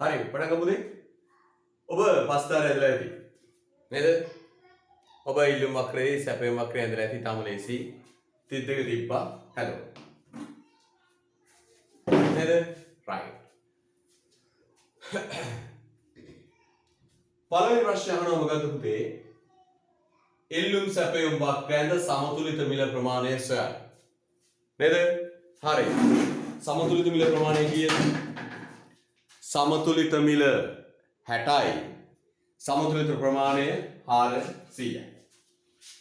හරි පටන් ගමුද? ඔබ පස්තාර ඇදලා ඇති. නේද? ඔබ ඉල්ලුම් වක්‍රයේ සැපයුම් වක්‍රයේ ඇදලා ඇති තාම ලේසි. 32 තිබ්බා. හැලෝ. නේද? right. පළවෙනි ප්‍රශ්නේ අහනවා මොකද්ද පුතේ? ඉල්ලුම් සැපයුම් වක්‍රයන්ද සමතුලිත මිල ප්‍රමාණය සොයන්න. නේද? හරි. සමතුලිත මිල ප්‍රමාණය කීයද? සමතුලිත මිල 60යි. සමතුලිත ප්‍රමාණය 400යි.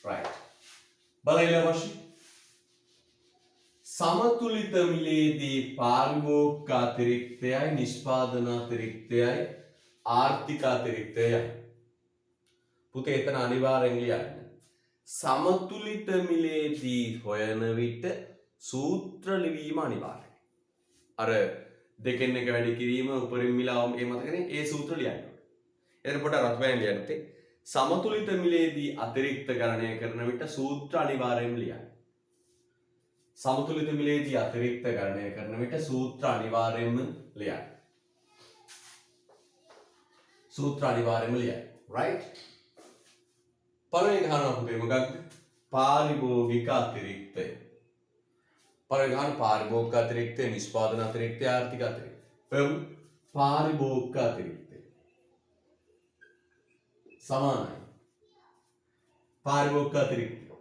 right. බලන්න අවශ්‍ය. සමතුලිත මිලේදී පාරිභෝගික අතිරික්තයයි නිෂ්පාදන අතිරික්තයයි ආර්ථික අතිරික්තයයි. පුතේ එතන අනිවාර්යෙන් ලියන්න. සමතුලිත මිලේදී හොයන විට සූත්‍ර ලිවීම අනිවාර්යයි. අර දෙකෙන් එක වැඩි කිරීම උපරිම මිල ඒ මතකනේ ඒ සූත්‍ර ලියන්න ඕනේ. එතන පොඩ රත්වැයෙන් ලියන්න තේ. සමතුලිත මිලේදී අතිරික්ත ගණනය කරන විට සූත්‍ර අනිවාර්යයෙන්ම ලියන්න. සමතුලිත මිලේදී අතිරික්ත ගණනය කරන විට සූත්‍ර අනිවාර්යයෙන්ම ලියන්න. සූත්‍ර අනිවාර්යයෙන්ම ලියන්න. right? පළවෙනි ගාන පුතේ මොකක්ද? පාරිභෝගික අතිරික්තය. පළවෙනි ගාන පාරිභෝගික අතිරික්තය, නිෂ්පාදන අතිරික්තය, ආර්ථික අතිරික්තය. පාරිභෝගික අතිරික්තය සමානයි පාරිභෝගික අතිරික්තය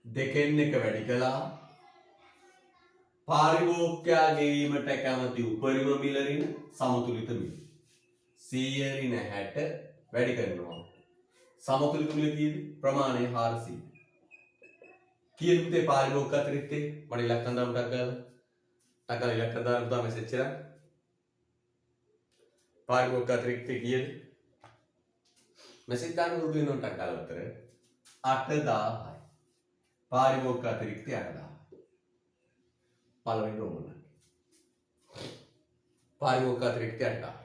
දෙකෙන් එක වැඩි කළා පාරිභෝගිකයා ගෙවීමට කැමති උපරිම මිල ඍණ සමතුලිත මිල 100 ඍණ 60 වැඩි කරනවා සමතුලිත මිල කීයද ප්‍රමාණය 400 කීයද පුතේ පාරිභෝගික අතිරික්තය මට ඉලක්කම් දාන්න ටක් ගාලා ඉලක්කම් දාන්න පුතා මෙසේජ් එකක් පාරිභෝගික අතිරික්තය කීයද මෙසේජ් දාන්න උරුදු වෙනවා ටක් ගාලා උත්තර 8000යි පාරිභෝගික අතිරික්තය 8000 පළවෙනි රෝමන පාරිභෝගික අතිරික්තය 8000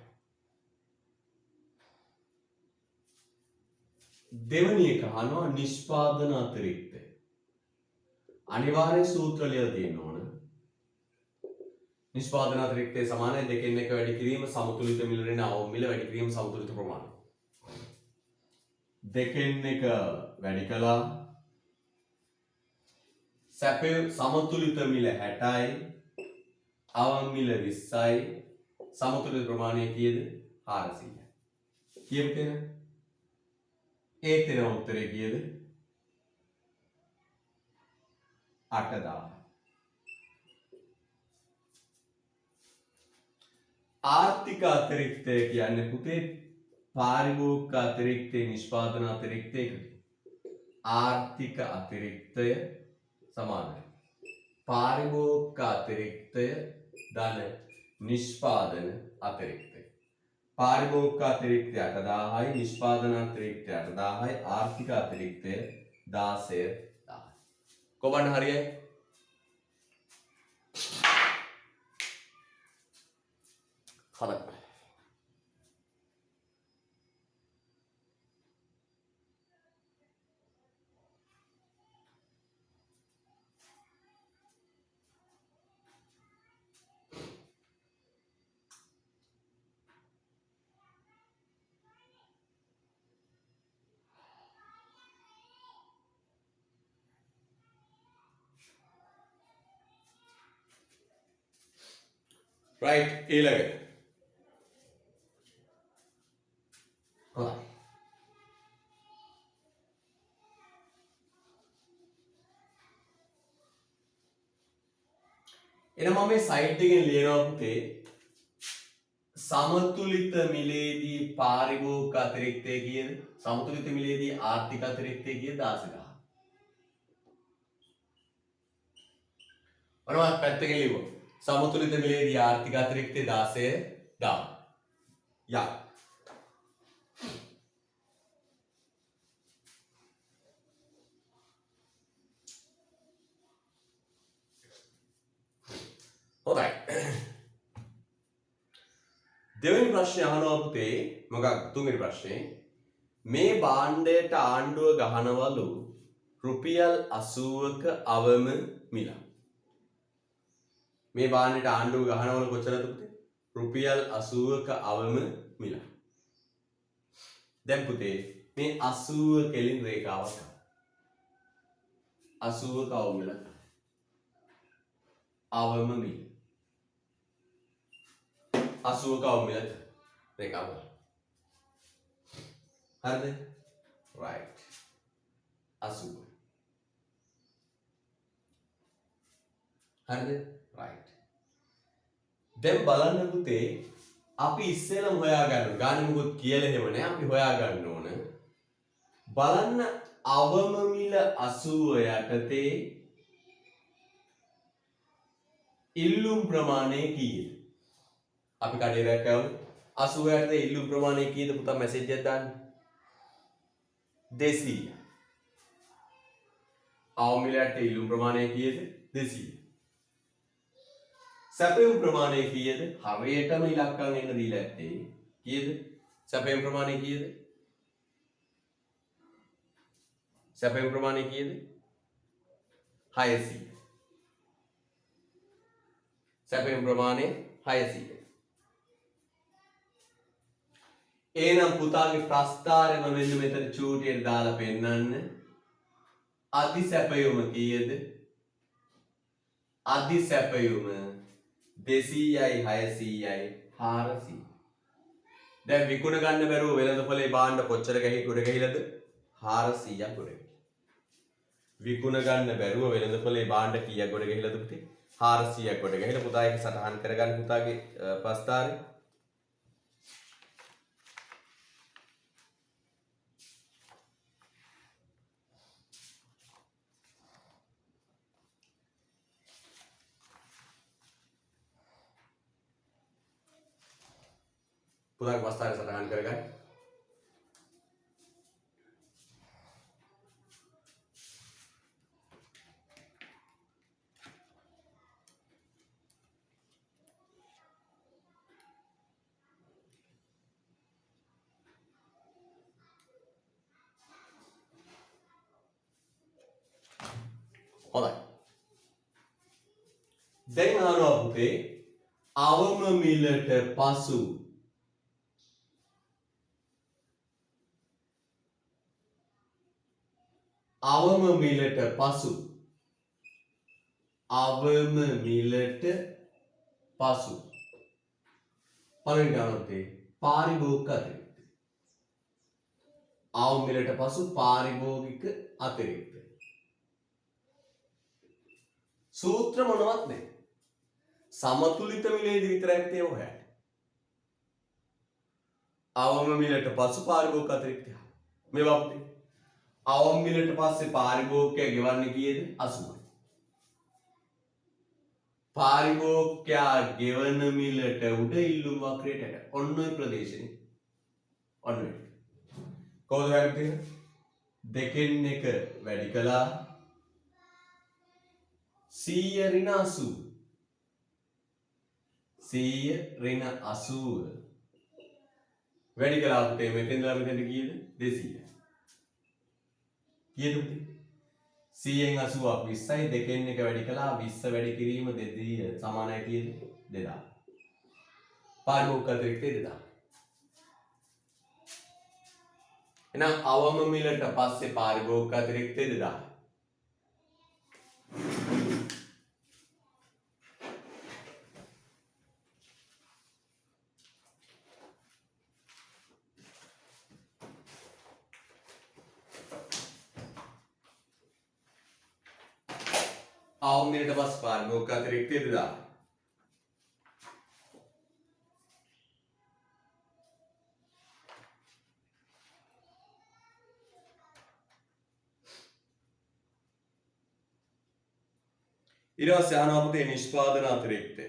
දෙවැනි එක අහනවා නිෂ්පාදන අතිරික්තය අනිවාර්ය සූත්‍ර ලියලා තියෙන්න ඕන නිෂ්පාදන අතිරික්තය සමානයි දෙකෙන් එක වැඩි කිරීම සමතුලිත මිල ඍණ අවම මිල වැඩි කිරීම සමතුලිත ප්‍රමාණය දෙකෙන් එක වැඩි කළා සැපය සමතුලිත මිල 60යි අවම මිල 20යි සමතුලිත ප්‍රමාණය කීයද 400යි කීයද තේන ඒ තේන උත්තරේ කීයද 8000 ආර්ථික අතිරික්තය කියන්නේ පුතේ පාරිභෝගික අතිරික්තය නිෂ්පාදන අතිරික්තය එකයි. ආර්ථික අතිරික්තය සමානයි පාරිභෝගික අතිරික්තය ධන නිෂ්පාදන අතිරික්තය. පාරිභෝගික අතිරික්තය 8000යි නිෂ්පාදන අතිරික්තය 8000යි ආර්ථික අතිරික්තය 16000යි. කොබන්න හරියයි? හරි. right ඊළඟ හොඳයි එහෙනම් මම මේ සයිට් එකෙන් ලියනවා පුතේ සමතුලිත මිලේදී පාරිභෝගික අතිරික්තය කීයද සමතුලිත මිලේදී ආර්ථික අතිරික්තය කීයද 16000 මොනවද පැත්තකින් ලියුවා සමතුලිත මිලේදී ආර්ථික අතිරික්තය 16000 යා හොඳයි දෙවෙනි ප්‍රශ්නේ අහනවා පුතේ මොකක්ද තුන්වෙනි ප්‍රශ්නේ මේ භාණ්ඩයට ආණ්ඩුව ගහනවලු රුපියල් 80ක අවම මිල මේ භාණ්ඩයට ආණ්ඩුව ගහනවලු කොච්චරද පුතේ රුපියල් 80ක අවම මිල දැන් පුතේ මේ 80 කෙලින් රේඛාවක් 80ක අවම මිල අවම මිල 80ක අවම මිල රේඛාව හරිද right 80 හරිද right දැන් බලන්න පුතේ අපි ඉස්සෙල්ලම හොයාගන්න ගානේ මොකොත් කියලා එහෙම නෑ අපි හොයාගන්න ඕන බලන්න අවම මිල 80 යටතේ ඉල්ලුම් ප්‍රමාණය කීයද අපි කඩේරයක් කරමු 80 යටතේ ඉල්ලුම් ප්‍රමාණය කීයද පුතා මැසේජ් එකක් දාන්න 200 අවම මිල යටතේ ඉල්ලුම් ප්‍රමාණය කීයද 200 සැපයුම් ප්‍රමාණය කීයද හරියටම ඉලක්කම් එන්න දීලා ඇත්තේ කීයද සැපයුම් ප්‍රමාණය කීයද සැපයුම් ප්‍රමාණය කීයද 600 සැපයුම් ප්‍රමාණය 600 එහෙනම් පුතාගේ ප්‍රස්ථාරයම මෙන්න මෙතන චූටියට දාලා පෙන්නන්න අධි සැපයුම කීයද අධි සැපයුම 200යි 600යි 400 දැන් විකුණ ගන්න බැරුව වෙළඳපොලේ භාණ්ඩ කොච්චර ගොඩ ගහිලාද 400ක් ගොඩ විකුණ ගන්න බැරුව වෙළඳපොලේ භාණ්ඩ කීයක් ගොඩ ගහිලාද පුතේ 400ක් ගොඩ ගහිලා පුතා ඒක සටහන් කරගන්න පුතාගේ ප්‍රස්ථාරය පුතාගේ ප්‍රස්ථාරය සටහන් කරගන්න හොඳයි දැන් අහනවා පුතේ අවම මිලට පසු අවම මිලට පසු අවම මිලට පසු පළවෙනි ගානතේ පාරිභෝගික අතිරික්තය අවම මිලට පසු පාරිභෝගික අතිරික්තය සූත්‍ර මොනවත් නැහැ සමතුලිත මිලේදී විතරයි තේ හොයන්නේ අවම මිලට පසු පාරිභෝගික අතිරික්තය. මේවා පුතේ. අවම මිලට පස්සේ පාරිභෝගිකයා ගෙවන්නේ කීයද? 80යි. පාරිභෝගිකයා ගෙවන මිලට උඩ ඉල්ලුම් වක්‍රයට යට. ඔන්න ඔය ප්‍රදේශනේ. ඔන්න ඔය. කොහොමද වැඩි දෙකෙන් එක වැඩි කළා 100 ඍණ 80. 100 ඍණ 80 වැඩි කළා පුතේ මෙතෙන් ඉඳලා මෙතෙන්ට කීයද? 200. කීයද පුතේ? 100න් 80ක් 20යි දෙකෙන් එක වැඩි කළා 20 වැඩි කිරීම 200 සමානයි කීයද? 2000. පාරිභෝගික අතිරික්තය 2000. එහෙනම් අවම මිලට පස්සේ පාරිභෝගික අතිරික්තය 2000. අවම මිලට පස්සේ පාරිභෝගික අතිරික්තය 2000. ඊට පස්සේ අහනවා පුතේ නිෂ්පාදන අතිරික්තය.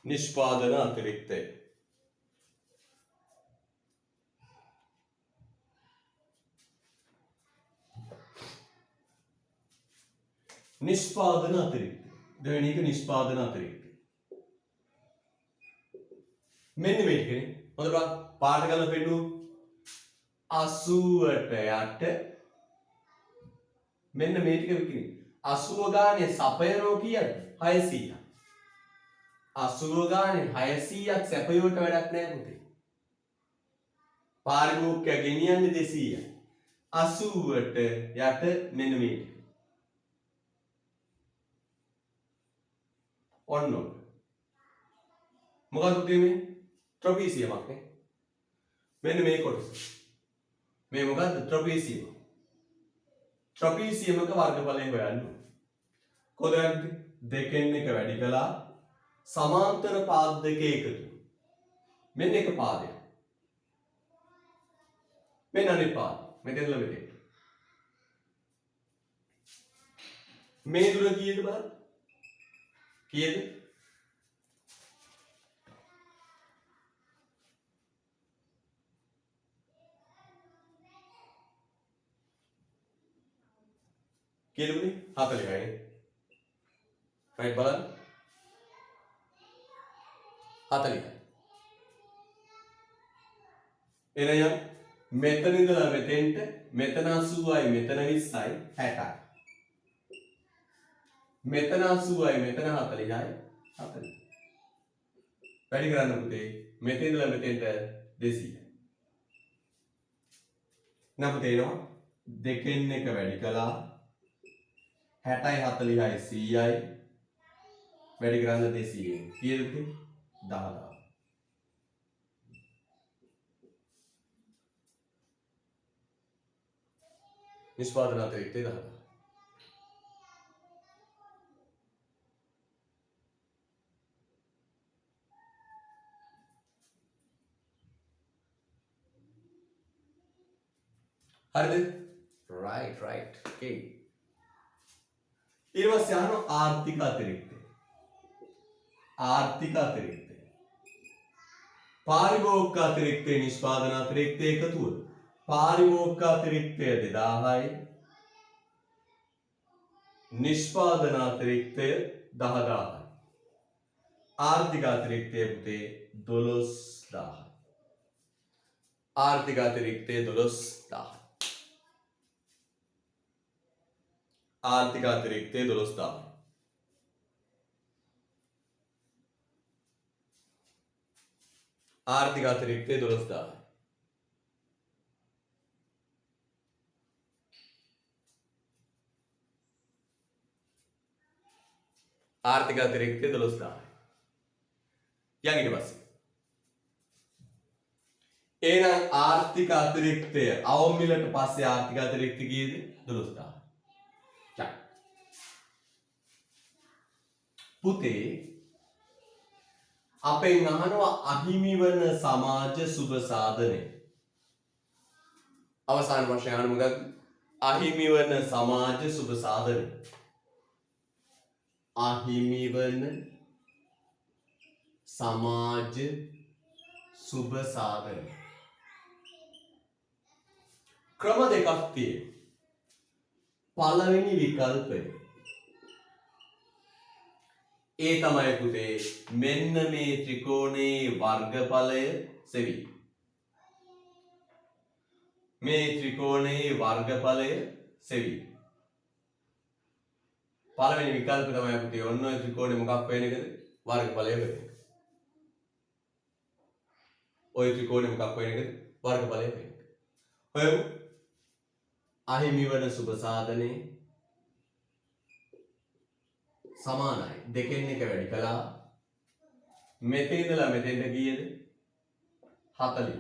නිෂ්පාදන අතිරික්තය. නිෂ්පාදන අතිරික්තය. දෙවෙනි එක නිෂ්පාදන අතිරික්තය. මෙන්න මේ ටිකනේ. හොඳට පාඩ කරලා පෙන්නු. 80ට යට මෙන්න මේ ටික විකිනේ. 80 ගානේ සපයනෝ කීයද? 600ක්. 80 ගානේ 600ක් සැපයුවට වැඩක් නැහැ පුතේ. පාරිභෝගිකයා ගෙනියන්නේ 200යි. 80ට යට මෙන්න මේ ටික. ඔන්න මොකක්ද පුතේ මේ? ට්‍රොපීසියමක් නේ. මෙන්න මේ කොටස. මේ මොකද්ද? ට්‍රොපීසියම. ට්‍රොපීසියමක වර්ගඵලය හොයන්න. කොහොමද? දෙකෙන් එක වැඩි කළා සමාන්තර පාද දෙක එකතු. මෙන්න එක පාදයක්. මෙන්න අනිත් පාද. මෙතනල මෙතෙන්. මේ දුර කීයද බලන්න? කීයද? කීයද පුතේ? 40යි. right බලන්න. 40යි. එහෙනම් මෙතන ඉඳලා මෙතෙන්ට මෙතන 80යි මෙතන 20යි 60යි. මෙතන 80යි මෙතන 40යි 40. වැඩි කරන්න පුතේ. මෙතන ඉඳලා මෙතෙන්ට 200යි. නම් තේරෙනවා? දෙකෙන් එක වැඩි කළා 60යි 40යි 100යි වැඩි කරන්න 200යි. කීයද පුතේ? 10000. නිෂ්පාදන අතිරික්තය 10000. හරිද? right okay. ඊට පස්සේ අහනවා ආර්ථික අතිරික්තය. ආර්ථික අතිරික්තය. පාරිභෝගික අතිරික්තය නිෂ්පාදන අතිරික්තය එකතුව. පාරිභෝගික අතිරික්තය 2000යි. නිෂ්පාදන අතිරික්තය 10000යි. ආර්ථික අතිරික්තය පුතේ 12000යි. ආර්ථික අතිරික්තය 12000යි. ආර්ථික අතිරික්තය 12000යි. ආර්ථික අතිරික්තය 12000යි. ආර්ථික අතිරික්තය 12000යි. යන් ඊට පස්සේ එහෙනම් ආර්ථික අතිරික්තය අවම මිලට පස්සේ ආර්ථික අතිරික්තය කීයද? 12000. චක්. පුතේ අපෙන් අහනවා අහිමි වන සමාජ සුබ සාධනය. අවසාන ප්‍රශ්නය අහන්න මොකක්ද? අහිමි වන සමාජ සුබ සාධනය. අහිමි වන සමාජ සුබ සාධනය. ක්‍රම දෙකක් තියෙනවා. පළවෙනි විකල්පය ඒ තමයි පුතේ මෙන්න මේ ත්‍රිකෝණයේ වර්ගඵලය සෙවි. මේ ත්‍රිකෝණයේ වර්ගඵලය සෙවි. පළවෙනි විකල්පය තමයි පුතේ ඔන්න ඔය ත්‍රිකෝණය මොකක් වෙන එකද? වර්ගඵලය වෙන එක. ඔය ත්‍රිකෝණය මොකක් වෙන එකද? වර්ගඵලය වෙන එක. හොයමු. අහිමි වන සුබ සාධනයේ සමානයි. දෙකෙන් එක වැඩි කළා. මෙතන ඉඳලා මෙතෙන්ට ගියද 40.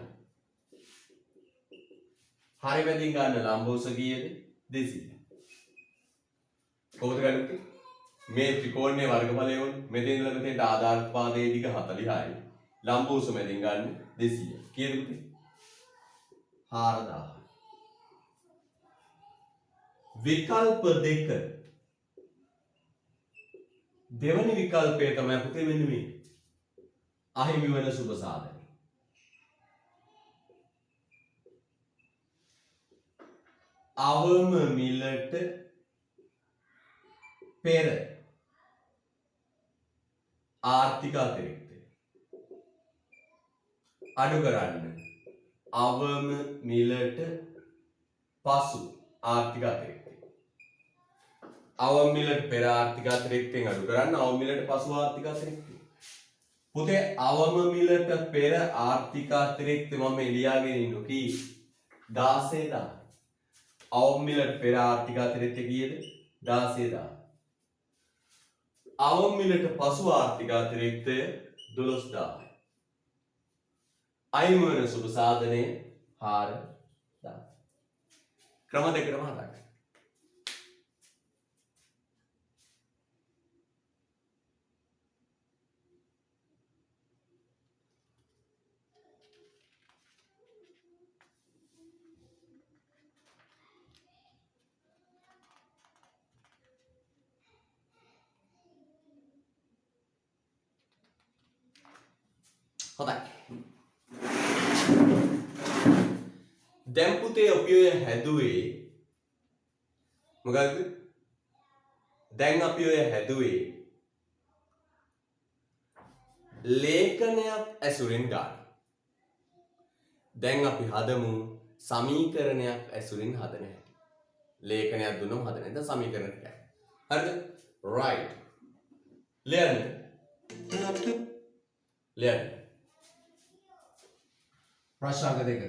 හරි වැදින් ගන්න ලම්බෝස ගියද 200. කොහොමද ගන්නේ? මේ ත්‍රිකෝණයේ වර්ගඵලය වුණ මෙතන ඉඳලා මෙතෙන්ට ආධාරක පාදයේ දිග 40යි. ලම්බෝස මෙතෙන් ගන්න 200. කීයද පුතේ? 4000. විකල්ප දෙක දෙවනි විකල්පය තමයි පුතේ මෙන්න මේ අහිමි වන සුබ සාධනය. අවම මිලට පෙර ආර්ථික අතිරික්තය අඩු කරන්න. අවම මිලට පසු ආර්ථික අතිරික්තය. අවම මිලට පෙර ආර්ථික අතිරික්තයෙන් අඩු කරන්න. අවම මිලට පසු ආර්ථික අතිරික්තය. පුතේ අවම මිලට පෙර ආර්ථික අතිරික්තය මම එළියාගෙන ඉන්නු කී 16000. අවම මිලට පෙර ආර්ථික අතිරික්තය කීයද? 16000. අවම මිලට පසු ආර්ථික අතිරික්තය 12000. අයින් වන සුබ සාධනය 4000. ක්‍රම දෙකටම හදන්න. හොඳයි. දැන් පුතේ අපි ඔය හැදුවේ මොකක්ද? දැන් අපි ඔය හැදුවේ ලේඛනයක් ඇසුරින් ගන්න. දැන් අපි හදමු සමීකරණයක් ඇසුරින් හදන හැටි. ලේඛනයක් දුන්නම හදන හැටි සමීකරණ ටිකයි. හරිද? right. ලියන්න. ලියන්න. ප්‍රශ්න දෙක.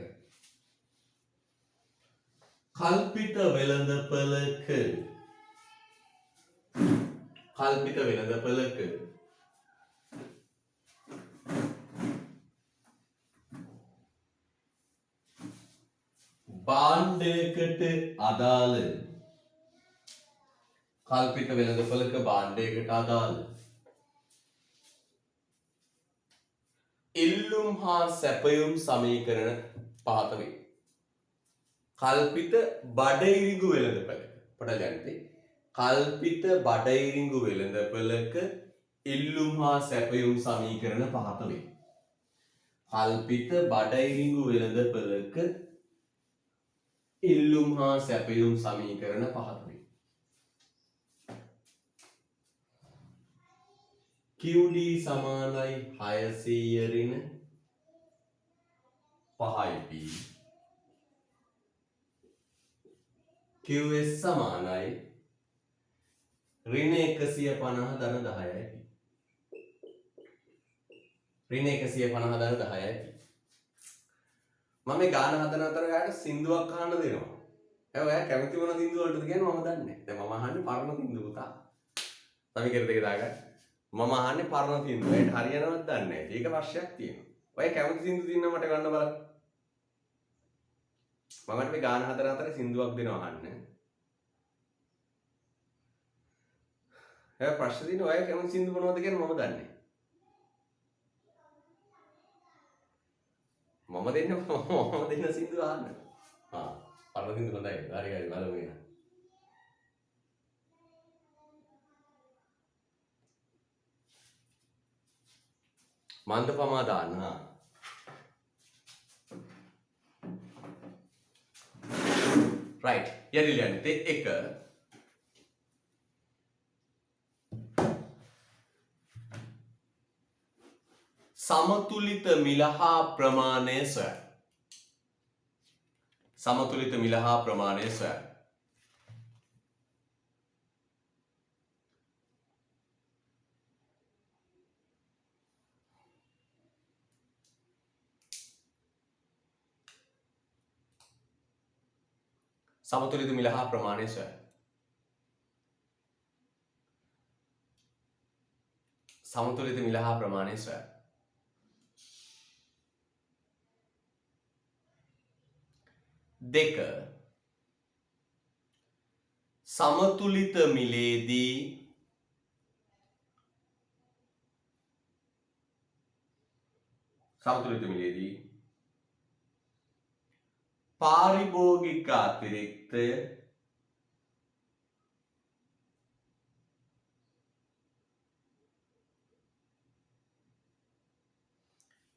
කල්පිත වෙළඳපළක භාණ්ඩයකට අදාළ ඉල්ලුම් හා සැපයුම් සමීකරණ පහත වේ. කල්පිත බඩඉරිඟු වෙළඳපළක පටලයන්තේ කල්පිත බඩඉරිඟු වෙළඳපළක ඉල්ලුම් හා සැපයුම් සමීකරණ පහත වේ. කල්පිත බඩඉරිඟු වෙළඳපළක ඉල්ලුම් හා සැපයුම් සමීකරණ පහත වේ. QD සමානයි 600 ඍණ 5යි P. QS සමානයි ඍණ 150 ධන 10යි P. ඍණ 150 ධන 10යි P. මම මේ ගාන හදන අතර ඔයාලට සින්දුවක් අහන්න දෙනවා. ඔයා කැමති වුණ සින්දුව වලටද කියන්නේ මම දන්නේ නැහැ. දැන් මම අහන්නේ පරණ සින්දුව පුතා. සමීකරණ දෙක දාගන්න. මම අහන්නේ පරණ සින්දුව. ඒකට හරියනවද දන්නේ නැහැ. ඒක ප්‍රශ්නයක් තියෙනවා. ඔය කැමති සින්දු දින්න මට ගන්න බලන්න. මමට මේ ගාන හතර අතර සින්දුවක් දෙනවා අහන්න. හැබැයි ප්‍රශ්න තියෙන්නේ ඔය කැමති සින්දු මොනවද කියලා මම දන්නේ. මම දෙන්න සින්දු අහන්න. පරණ සින්දු හොඳයි. හරි බලමු එහෙනම්. මන්ද පමා දාන්න. right. යදිලියන්ට එක සමතුලිත මිල හා ප්‍රමාණය සොයන්න. සමතුලිත මිල හා ප්‍රමාණය සොයන්න. සමතුලිත මිල හා ප්‍රමාණය සොයන්න. සමතුලිත මිල හා ප්‍රමාණය සොයන්න. දෙක සමතුලිත මිලේදී පාරිභෝගික අතිරික්තය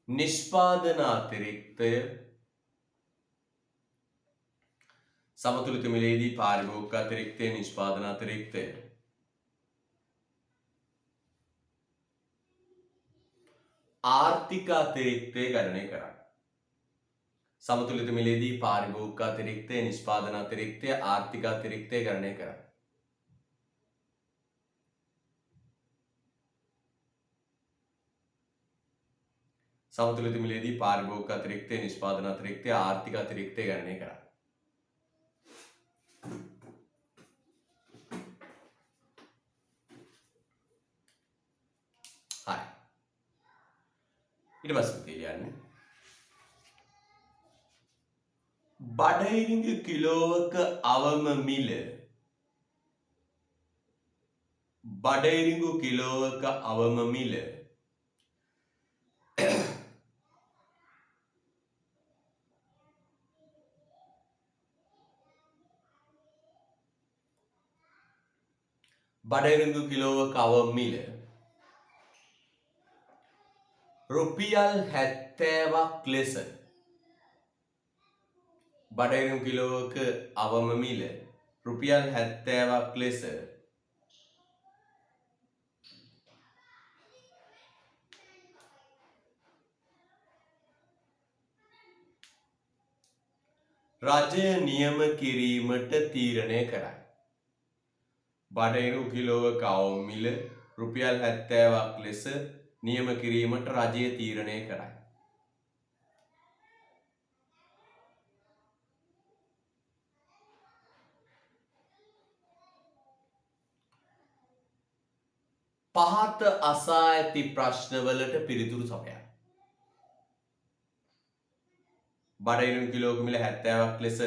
නිෂ්පාදන අතිරික්තය සමතුලිත මිලේදී පාරිභෝගික අතිරික්තය නිෂ්පාදන අතිරික්තය ආර්ථික අතිරික්තය ගණනය කරන්න. සමතුලිත මිලේදී පාරිභෝගික අතිරික්තය නිෂ්පාදන අතිරික්තය ආර්ථික අතිරික්තය ගණනය කරන්න. සමතුලිත මිලේදී පාරිභෝගික අතිරික්තය නිෂ්පාදන අතිරික්තය ආර්ථික අතිරික්තය ගණනය කරන්න. හරි. ඊට පස්සේ තියන්නේ බඩයිරිඟ කිලෝවක අවම මිල බඩයිරිඟු කිලෝවක අවම මිල බඩයිරිඟු කිලෝවක අවම මිල රුපියල් 70ක් ලෙස බඩයිරිඟු කිලෝවක අවම මිල රුපියල් 70ක් ලෙස රජය නියම කිරීමට තීරණය කරයි. බඩයිරිඟු කිලෝවක අවම මිල රුපියල් 70ක් ලෙස නියම කිරීමට රජය තීරණය කරයි. පහත අසා ඇති ප්‍රශ්නවලට පිළිතුරු සපයන්න. බඩයිරිඟු කිලෝවක මිල 70ක් ලෙස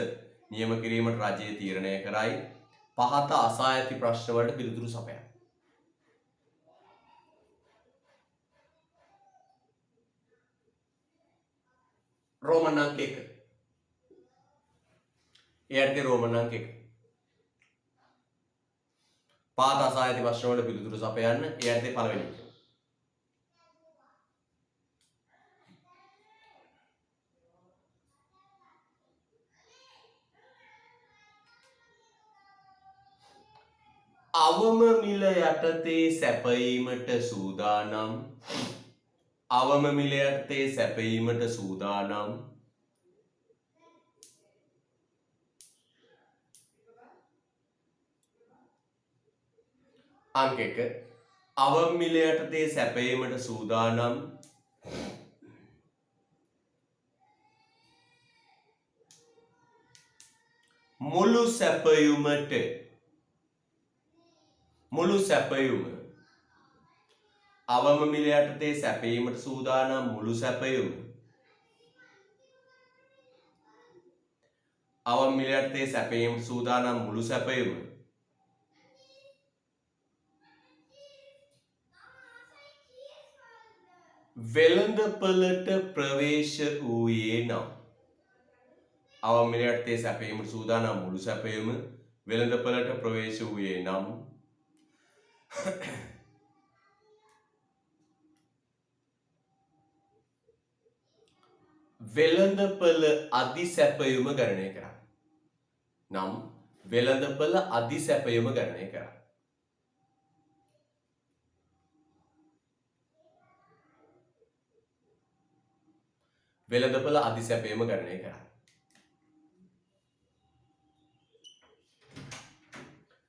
නියම කිරීමට රජය තීරණය කරයි. පහත අසා ඇති ප්‍රශ්නවලට පිළිතුරු සපයන්න. रोमन अंक 1 එයර්ගේ රෝමන් अंक 1 පාත අසා ඇති ප්‍රශ්න වලට පිළිතුරු සපයන්න. එයර්ගේ පළවෙනි එක අවම මිල යටතේ සැපයීමට සූදානම් අවම මිල යටතේ සැපයීමට සූදානම් अंक 1 අවම මිල යටතේ සැපයීමට සූදානම් මුළු සැපයුම අවම මිල යටතේ සැපයීමට සූදානම් මුළු සැපයුම අවම මිලයටතේ සැපයීම සූදානම් මුළු සැපයම වෙළඳපළට ප්‍රවේශ වූයේ නම් අවම මිලයටතේ සැපයීම සූදානම් මුළු සැපයම වෙළඳපළට ප්‍රවේශ වූයේ නම් වෙළඳපළ අධි සැපයම ගණනය කරා. නම් වෙළඳපළ අධි සැපයම ගණනය කරා. වෙළඳපළ අධි සැපයම ගණනය කරා.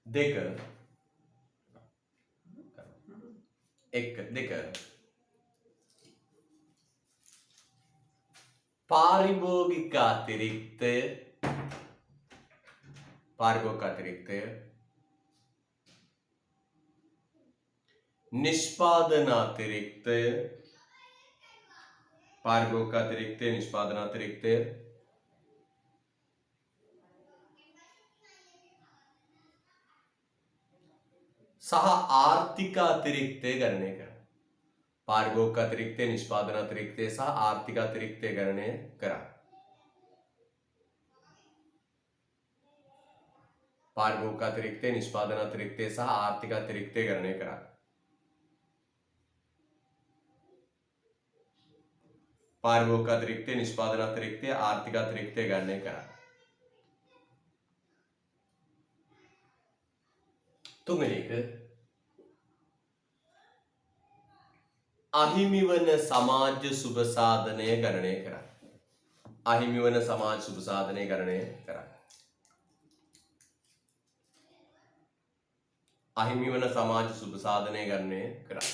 දෙක පාරිභෝගික අතිරික්තය නිෂ්පාදන අතිරික්තය සහ ආර්ථික අතිරික්තය ගණනය කරා. පාරිභෝගික අතිරික්තය, නිෂ්පාදන අතිරික්තය සහ ආර්ථික අතිරික්තය ගණනය කරා. පාරිභෝගික අතිරික්තය, නිෂ්පාදන අතිරික්තය සහ ආර්ථික අතිරික්තය ගණනය කරා. පාරිභෝගික අතිරික්තය, නිෂ්පාදන අතිරික්තය, ආර්ථික අතිරික්තය ගණනය කරා. තුන්වෙනි එක අහිමි වන සමාජ සුබ සාධනය ගණනය කරා. අහිමි වන සමාජ සුබ සාධනය ගණනය කරා. අහිමි වන සමාජ සුබ සාධනය ගණනය කරා.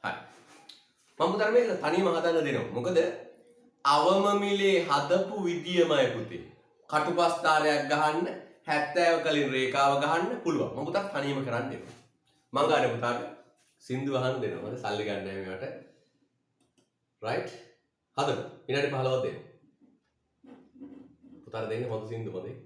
හරි. මම උතර මේක තනියම හදන්න දෙනවා. මොකද අවම මිලේ හදපු විදියමයි පුතේ. කටුපස්ථාරයක් ගහන්න 70 කලින් රේඛාව ගහන්න පුළුවන්. මම පුතාට තනියම කරන්න දෙනවා. මම ගානේ පුතාට සින්දු අහන්න දෙනවා. මම සල්ලි ගන්න නැහැ මේවට. රයිට්? හදමු. විනාඩි 15ක් දෙන්න. පුතාට දෙන්න හොඳ සින්දු මොදේ.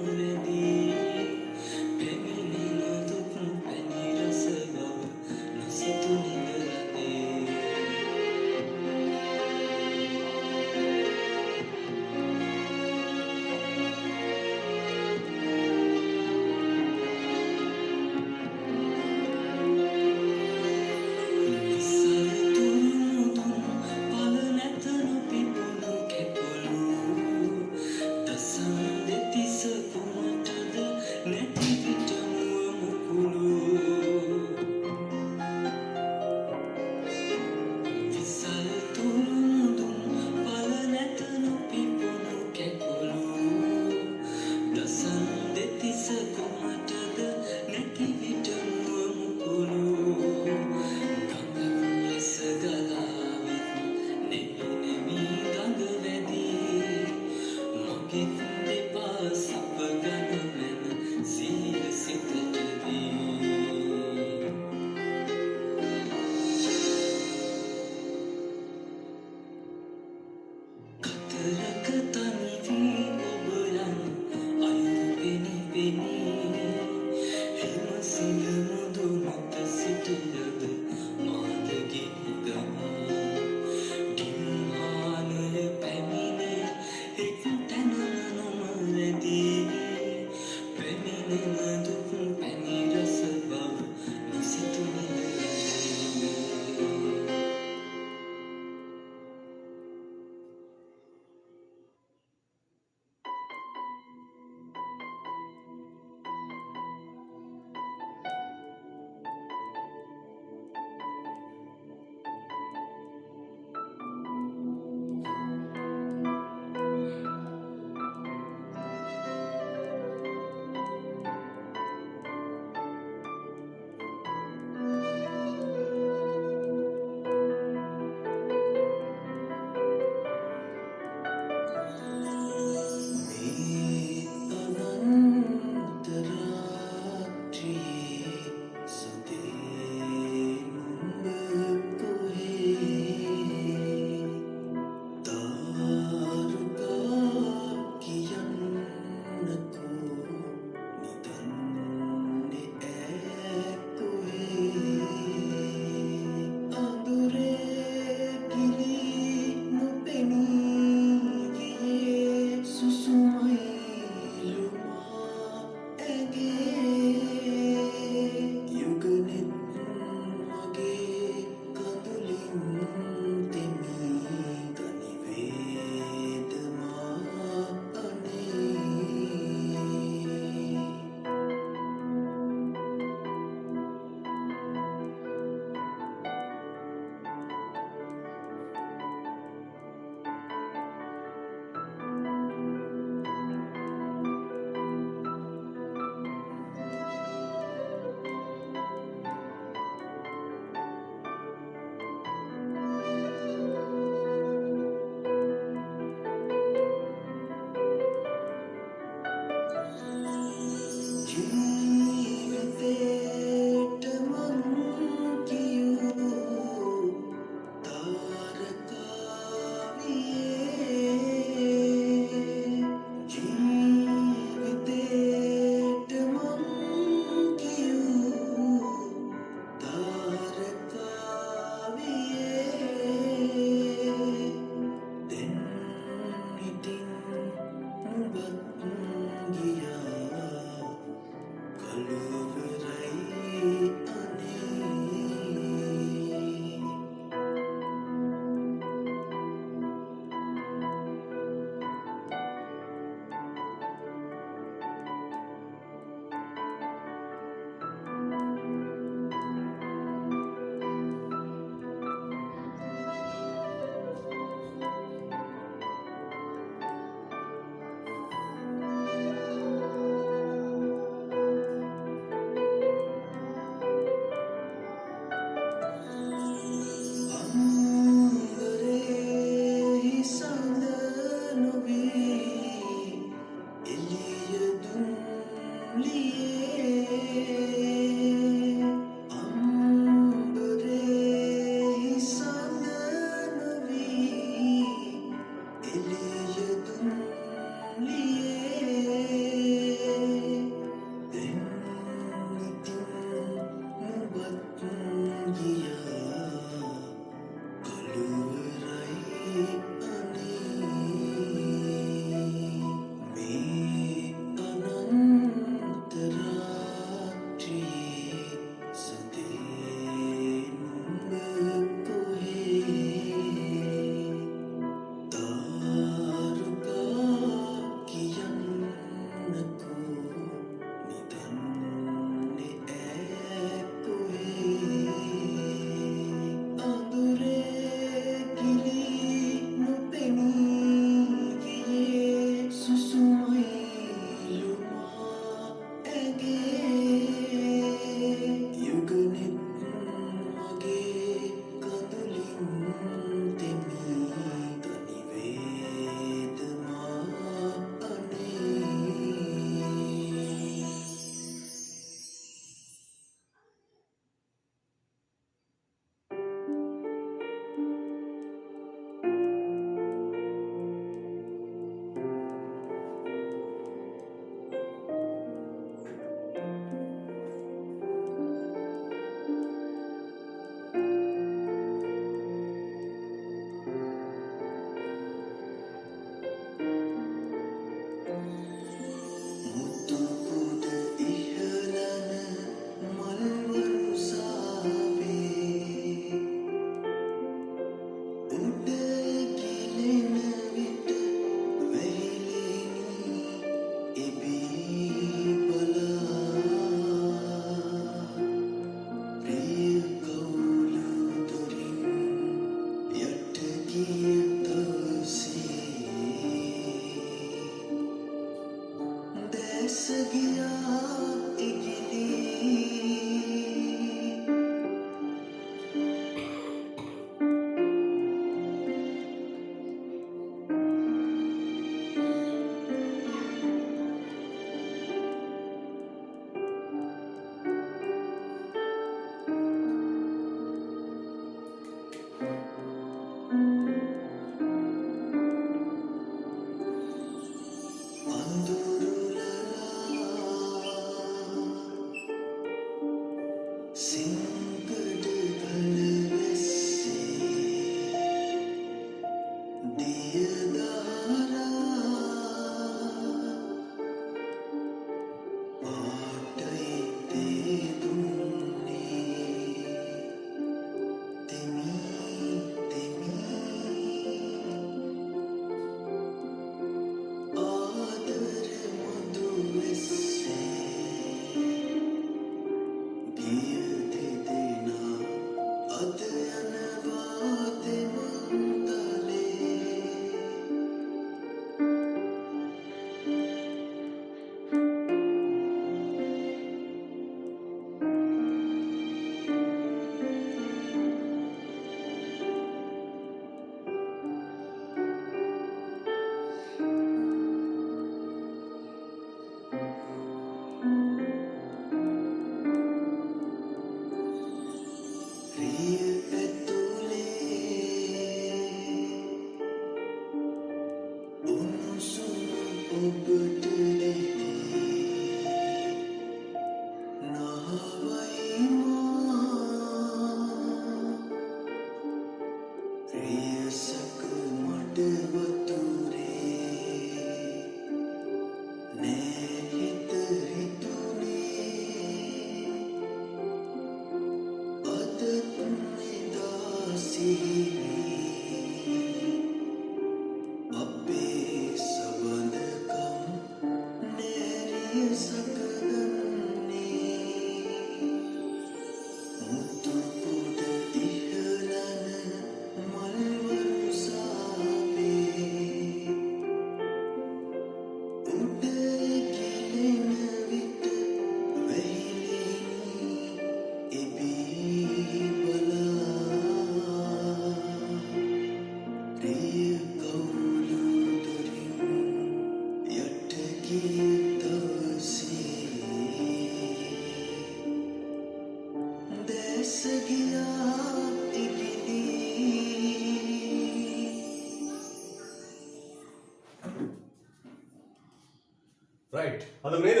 right හදමු නේද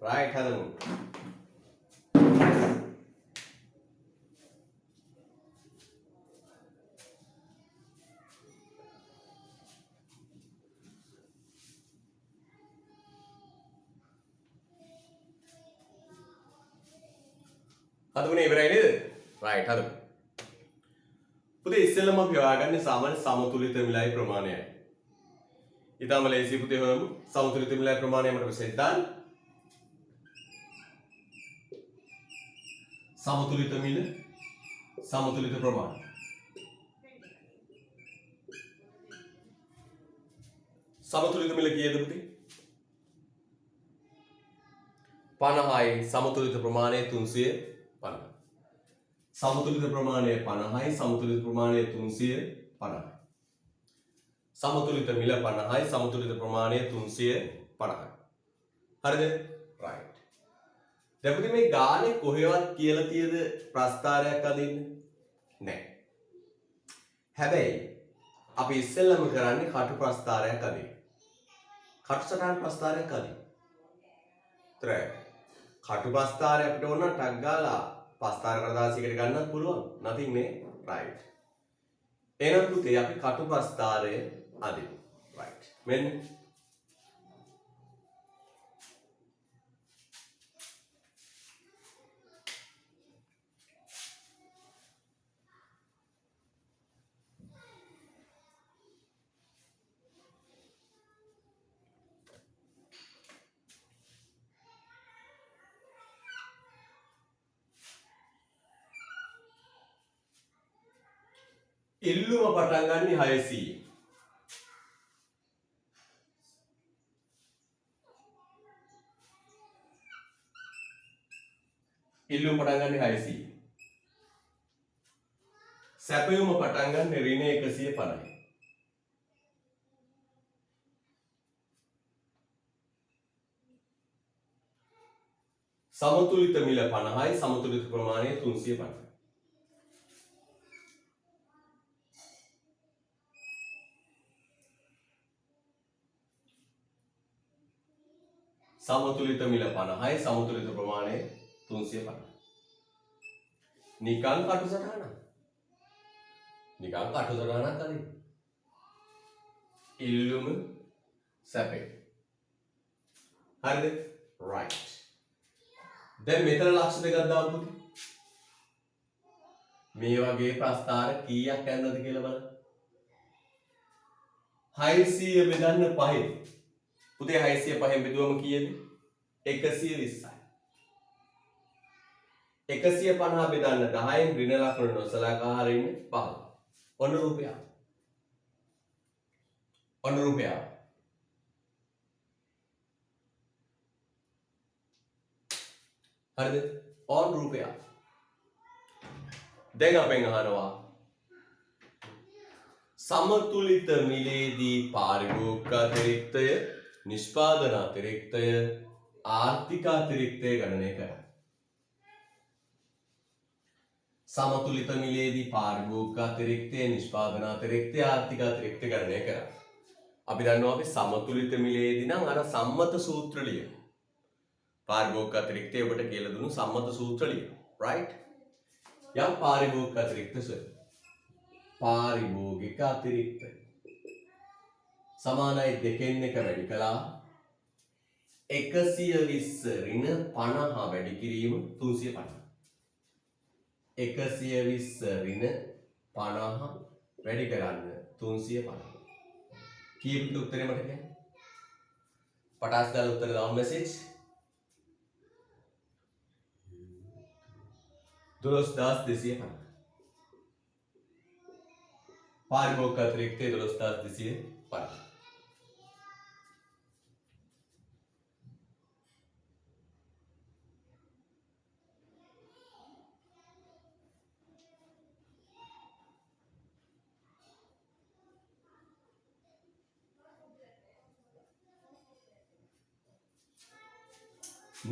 right හදමු හදමුනේ ඉවරයි නේද right හදමු පුතේ ඉස්සෙල්ලම අපි හොයාගන්නේ සාමාන්‍ය සමතුලිත මිලයි ප්‍රමාණයයි ඊටම ලේසි පුතේ හොයමු සමතුලිත මිලයි ප්‍රමාණය මට විශේෂ දාන්න සමතුලිත මිල සමතුලිත ප්‍රමාණය සමතුලිත මිල කීයද පුතේ 50යි සමතුලිත ප්‍රමාණය 350 සමතුලිත ප්‍රමාණය 50යි සමතුලිත ප්‍රමාණය 350යි සමතුලිත මිල 50යි සමතුලිත ප්‍රමාණය 350යි හරිද right දැන් පුතේ මේ ගානේ කොහෙවත් කියලා තියෙද ප්‍රස්ථාරයක් අදින්න නැහැ හැබැයි අපි ඉස්සෙල්ලම කරන්නේ කටු ප්‍රස්ථාරයක් අදින්න කටු සටහන් ප්‍රස්ථාරයක් අදින්න කටු ප්‍රස්ථාරය අපිට ඕන ටක් ගාලා ප්‍රස්ථාර කඩදාසියකට ගන්නත් පුළුවන් nothing නේ right එහෙනම් පුතේ අපි කටු ප්‍රස්ථාරය අදිමු right මෙන්න ඉල්ලුම පටන් ගන්නේ 600 ඉල්ලුම පටන් ගන්නේ 600 සැපයුම පටන් ගන්නේ ඍණ 150 සමතුලිත මිල 50යි සමතුලිත ප්‍රමාණය 350 සමතුලිත මිල 50යි සමතුලිත ප්‍රමාණය 350 නිකං කටු සටහනක්. නිකං කටු සටහනක් අදින්න. ඉල්ලුම සැපේ. හරිද? right. දැන් මෙතන ලක්ෂ දෙකක් දාමු පුතේ. මේ වගේ ප්‍රස්ථාර කීයක් යන්නද කියලා බලන්න. 600 බෙදන්න 5. පුතේ 600 5න් බෙදුවම කීයද? 120යි. 150 බෙදන්න 10න් ඍණ ලකුණ නොසලකා හරින්න 5. ඔන්න රුපියල්. ඔන්න රුපියල්. හරිද? ඔන් රුපියල්. දැන් අපෙන් අහනවා සමතුලිත මිලේදී පාරිභෝගික අතිරික්තය, නිෂ්පාදන අතිරික්තය, ආර්ථික අතිරික්තය ගණනය කරන්න. සමතුලිත මිලේදී පාරිභෝගික අතිරික්තය, නිෂ්පාදන අතිරික්තය, ආර්ථික අතිරික්තය ගණනය කරන්න. අපි දන්නවා අපි සමතුලිත මිලේදී නම් අර සම්මත සූත්‍ර ලියමු. පාරිභෝගික අතිරික්තය ඔබට කියලා දුන්නු සම්මත සූත්‍ර ලියමු. right? යම් පාරිභෝගික අතිරික්ත පාරිභෝගික අතිරික්තය සමානයි දෙකෙන් එක වැඩි කළා 120 ඍණ 50 වැඩි කිරීම 350. 120 ඍණ 50 වැඩි කරන්න 350. කීප උත්තරේ මට කියන්න. පටාස් දාලා උත්තර දාමු මෙසේජ්. 12250. පාරිභෝගික අතිරික්තය 12250.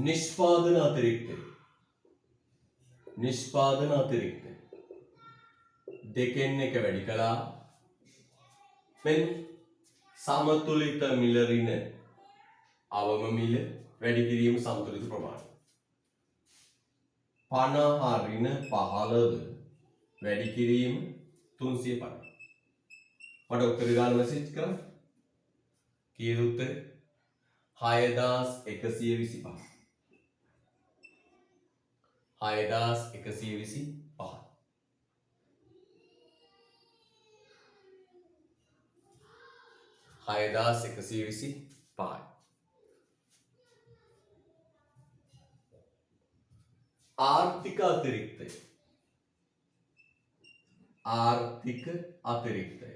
නිෂ්පාදන අතිරික්තය. නිෂ්පාදන අතිරික්තය දෙකෙන් එක වැඩි කළා මෙන්න සමතුලිත මිල ඍණ අවම මිල වැඩි කිරීම සමතුලිත ප්‍රමාණය 50 ඍණ 15 වැඩි කිරීම 350. මට උත්තර දාන්න මෙසේජ් කරන්න. කීයද උත්තරේ? 6125. 6125. ආර්ථික අතිරික්තය. ආර්ථික අතිරික්තය.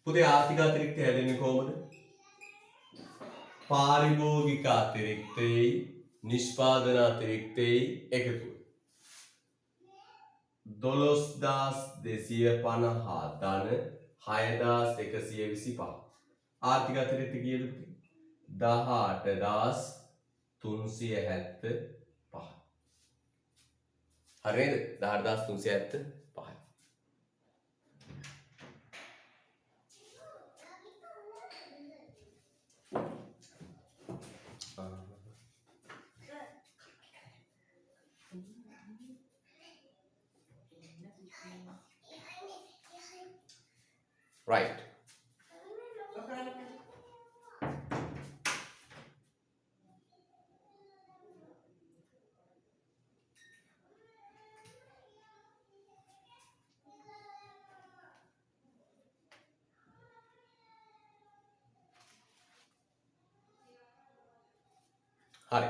පුතේ ආර්ථික අතිරික්තය හැදෙන්නේ කොහොමද? පාරිභෝගික අතිරික්තයයි නිෂ්පාදන අතිරික්තයයි එකතු. 12250 ධන 6125. ආර්ථික අතිරික්ත කීයද? 18375. හරිද? 18375. right. හරි.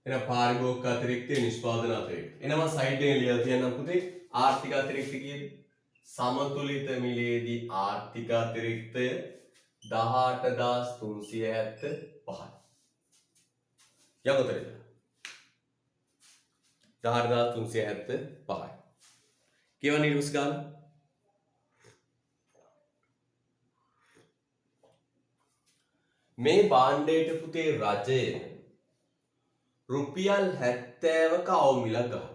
එහෙනම් පාරිභෝගික අතිරික්තය නිෂ්පාදන අතිරික්තය. එහෙනම් සයිඩ් එකේ ලියලා තියන්නම් පුතේ ආර්ථික අතිරික්තය කීයද? සමතුලිත මිලේදී ආර්ථික අතිරික්තය 18375. යමුතරේ 18375. කියවන්නේ ඊට පස්සේ ගාන මේ භාණ්ඩයට පුතේ රජය රුපියල් 70ක අවමිලක් ගහනවා.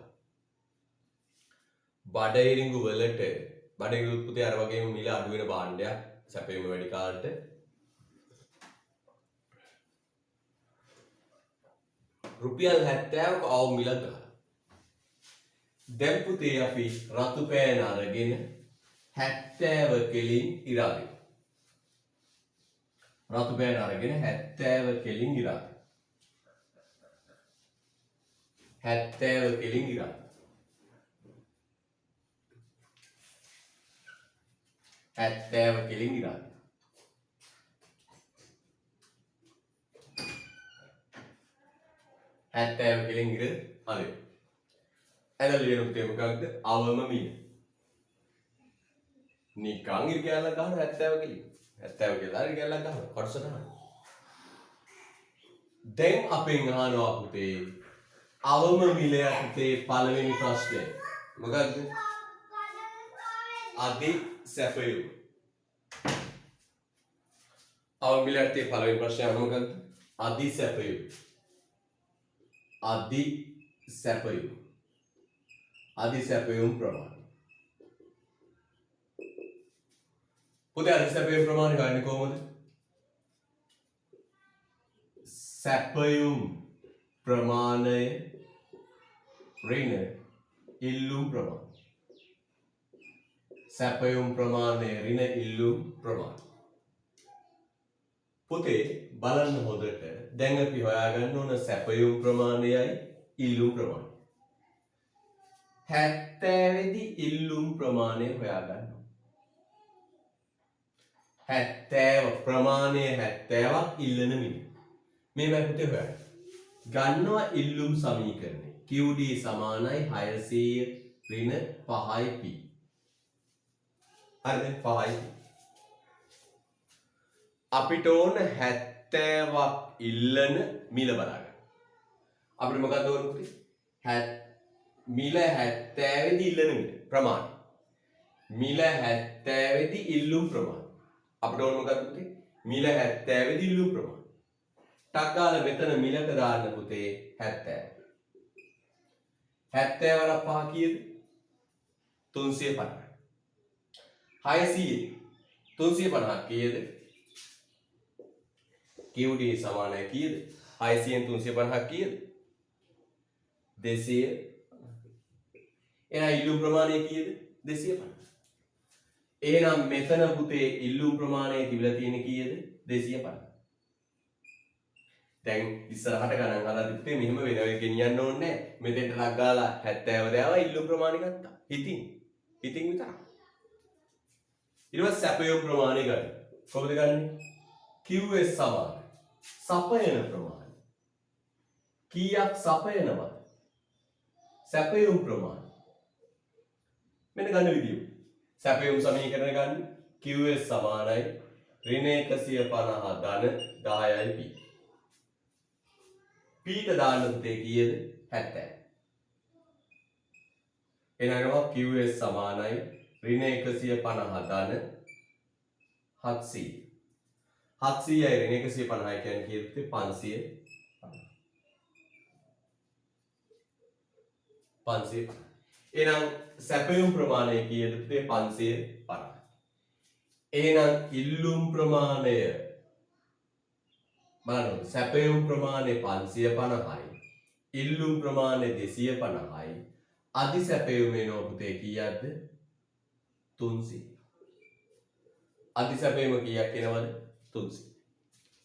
බඩඉරිඟු වලට බඩඉරිඟු පුතේ අර වගේම මිල අඩු වෙන භාණ්ඩයක් සැපෙම වැඩි කාලට රුපියල් 70ක අවු මිලක් ගහලා. දැන් පුතේ අපි රතු පෑන අරගෙන 70 කෙලින් ඉරා දෙමු. රතු පෑන අරගෙන 70 කෙලින් ඉරා දෙමු. 70 කෙලින් ඉරා. 70 කෙලින් ඉරා. 70 කෙලින් ඉර හරි. ඇදලා ලියන පුතේ මොකක්ද? අවම මිල. නිකන් ඉර කියලා ගහන 70 කෙලින්. 70 කියලා ඉර කියලා ගහන කොටසට ගන්න. දැන් අපෙන් අහනවා පුතේ අවම මිලය පුතේ පළවෙනි ප්‍රශ්නේ. මොකක්ද? අධි සැපයුම. අවම මිලයට පළවෙනි ප්‍රශ්නේ අහන මොකක්ද? අධි සැපයුම. අධි සැපයුම. අධි සැපයුම් ප්‍රමාණය. පුතේ අධි සැපයුම් ප්‍රමාණය ගන්නේ කොහොමද? සැපයුම් ප්‍රමාණය ඍණ ඉල්ලුම් ප්‍රමාණය. සැපයුම් ප්‍රමාණය ඍණ ඉල්ලුම් ප්‍රමාණය. පුතේ බලන්න හොඳට දැන් අපි හොයාගන්න ඕන සැපයුම් ප්‍රමාණයයි ඉල්ලුම් ප්‍රමාණය. 70 දී ඉල්ලුම් ප්‍රමාණය හොයාගන්න. 70 ප්‍රමාණය 70ක් ඉල්ලන මිල. මේ පුතේ හොයන්න. ගන්නවා ඉල්ලුම් සමීකරණය. QD සමානයි 600 ඍණ 5යි P. හරිද? 5යි P. අපිට ඕන 70ක් ඉල්ලන මිල බලන්න. අපිට මොකක්ද ඕන පුතේ? මිල 70 දී ඉල්ලන මිල ප්‍රමාණය. මිල 70 දී ඉල්ලුම් ප්‍රමාණය. අපිට ඕන මොකක්ද පුතේ? මිල 70 දී ඉල්ලුම් ප්‍රමාණය. ටක් ගාලා මෙතන මිලට දාන්න පුතේ 70. 70 වරක් 5 කීයද? 350. 600 350ක් කීයද? QD සමානයි කීයද? 600න් 350ක් කීයද? 200. එහෙනම් ඉල්ලුම් ප්‍රමාණය කීයද? 250. එහෙනම් මෙතන පුතේ ඉල්ලුම් ප්‍රමාණය තිබිලා තියෙන්නේ කීයද? 250. දැන් ඉස්සරහට ගණන් හදලා තිබ්බේ මෙහෙම වෙන වෙන ගෙනියන්න ඕනේ නැහැ. මෙතෙන්ට ලක් ගාලා 70 දාවා ඉල්ලුම් ප්‍රමාණය ගත්තා. හිතින් විතරක්. ඊට පස්සේ සැපයුම් ප්‍රමාණය ගන්න. කොහොමද ගන්නෙ? QS සමාන සපයන ප්‍රමාණය. කීයක් සපයනවද? සැපයුම් ප්‍රමාණය. මෙන්න ගන්න විදිය. සැපයුම් සමීකරණ ගන්න. QS සමානයි ඍණ 150 ධන 10යි P. P ට දාන්න පුතේ කීයද? 70. එනනවා QS සමානයි ඍණ 150 ධන 700. 700යි ඍණ 150 කියන්නේ කීයද? 500. 500. එහෙනම් සැපයුම් ප්‍රමාණය කීයද පුතේ? 550. එහෙනම් ඉල්ලුම් ප්‍රමාණය බලන්න. සැපයුම් ප්‍රමාණය 550යි. ඉල්ලුම් ප්‍රමාණය 250යි. අධි සැපයුම වෙනවා පුතේ කීයක්ද? 300. අධි සැපයුම කීයක් එනවද? 300.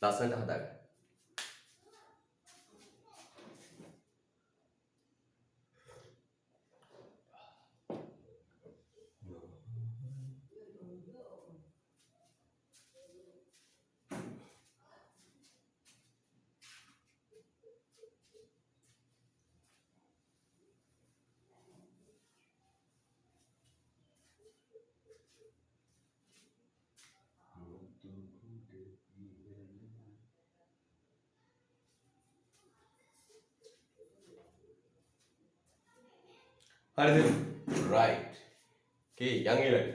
ලස්සනට හදාගන්න. හරිද? right. okay යන් ඊළඟ.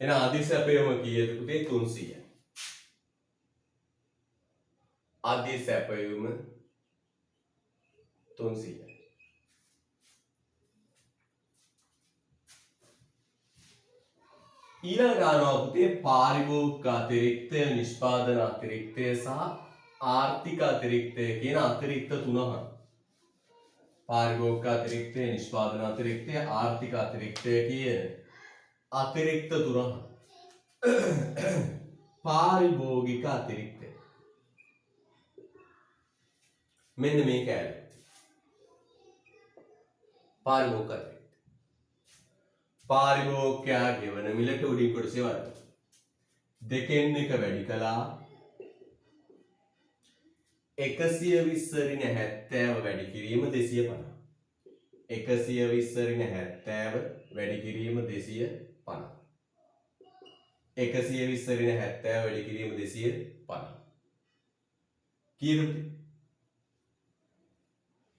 එහෙනම් අධි සැපයුම කීයද පුතේ? 300යි. අධි සැපයුම 300යි. ඊළඟ ගානවා පුතේ පාරිභෝගික අතිරික්තය, නිෂ්පාදන අතිරික්තය සහ ආර්ථික අතිරික්තය කියන අතිරික්ත තුනක්. පාරිභෝගික අතිරික්තය, නිෂ්පාදන අතිරික්තය, ආර්ථික අතිරික්තය කියන අතිරික්ත තුනක්. පාරිභෝගික අතිරික්තය මෙන්න මේ කෑල්ල. පාරිභෝගික අතිරික්තය. පාරිභෝගිකයා ගෙවන මිලට උඩින් කොටසේ වර්ග. දෙකෙන් එක වැඩි කළා 120 ඍණ 70 වැඩි කිරීම 250. 120 ඍණ 70 වැඩි කිරීම 250. 120 ඍණ 70 වැඩි කිරීම 250. කීයද?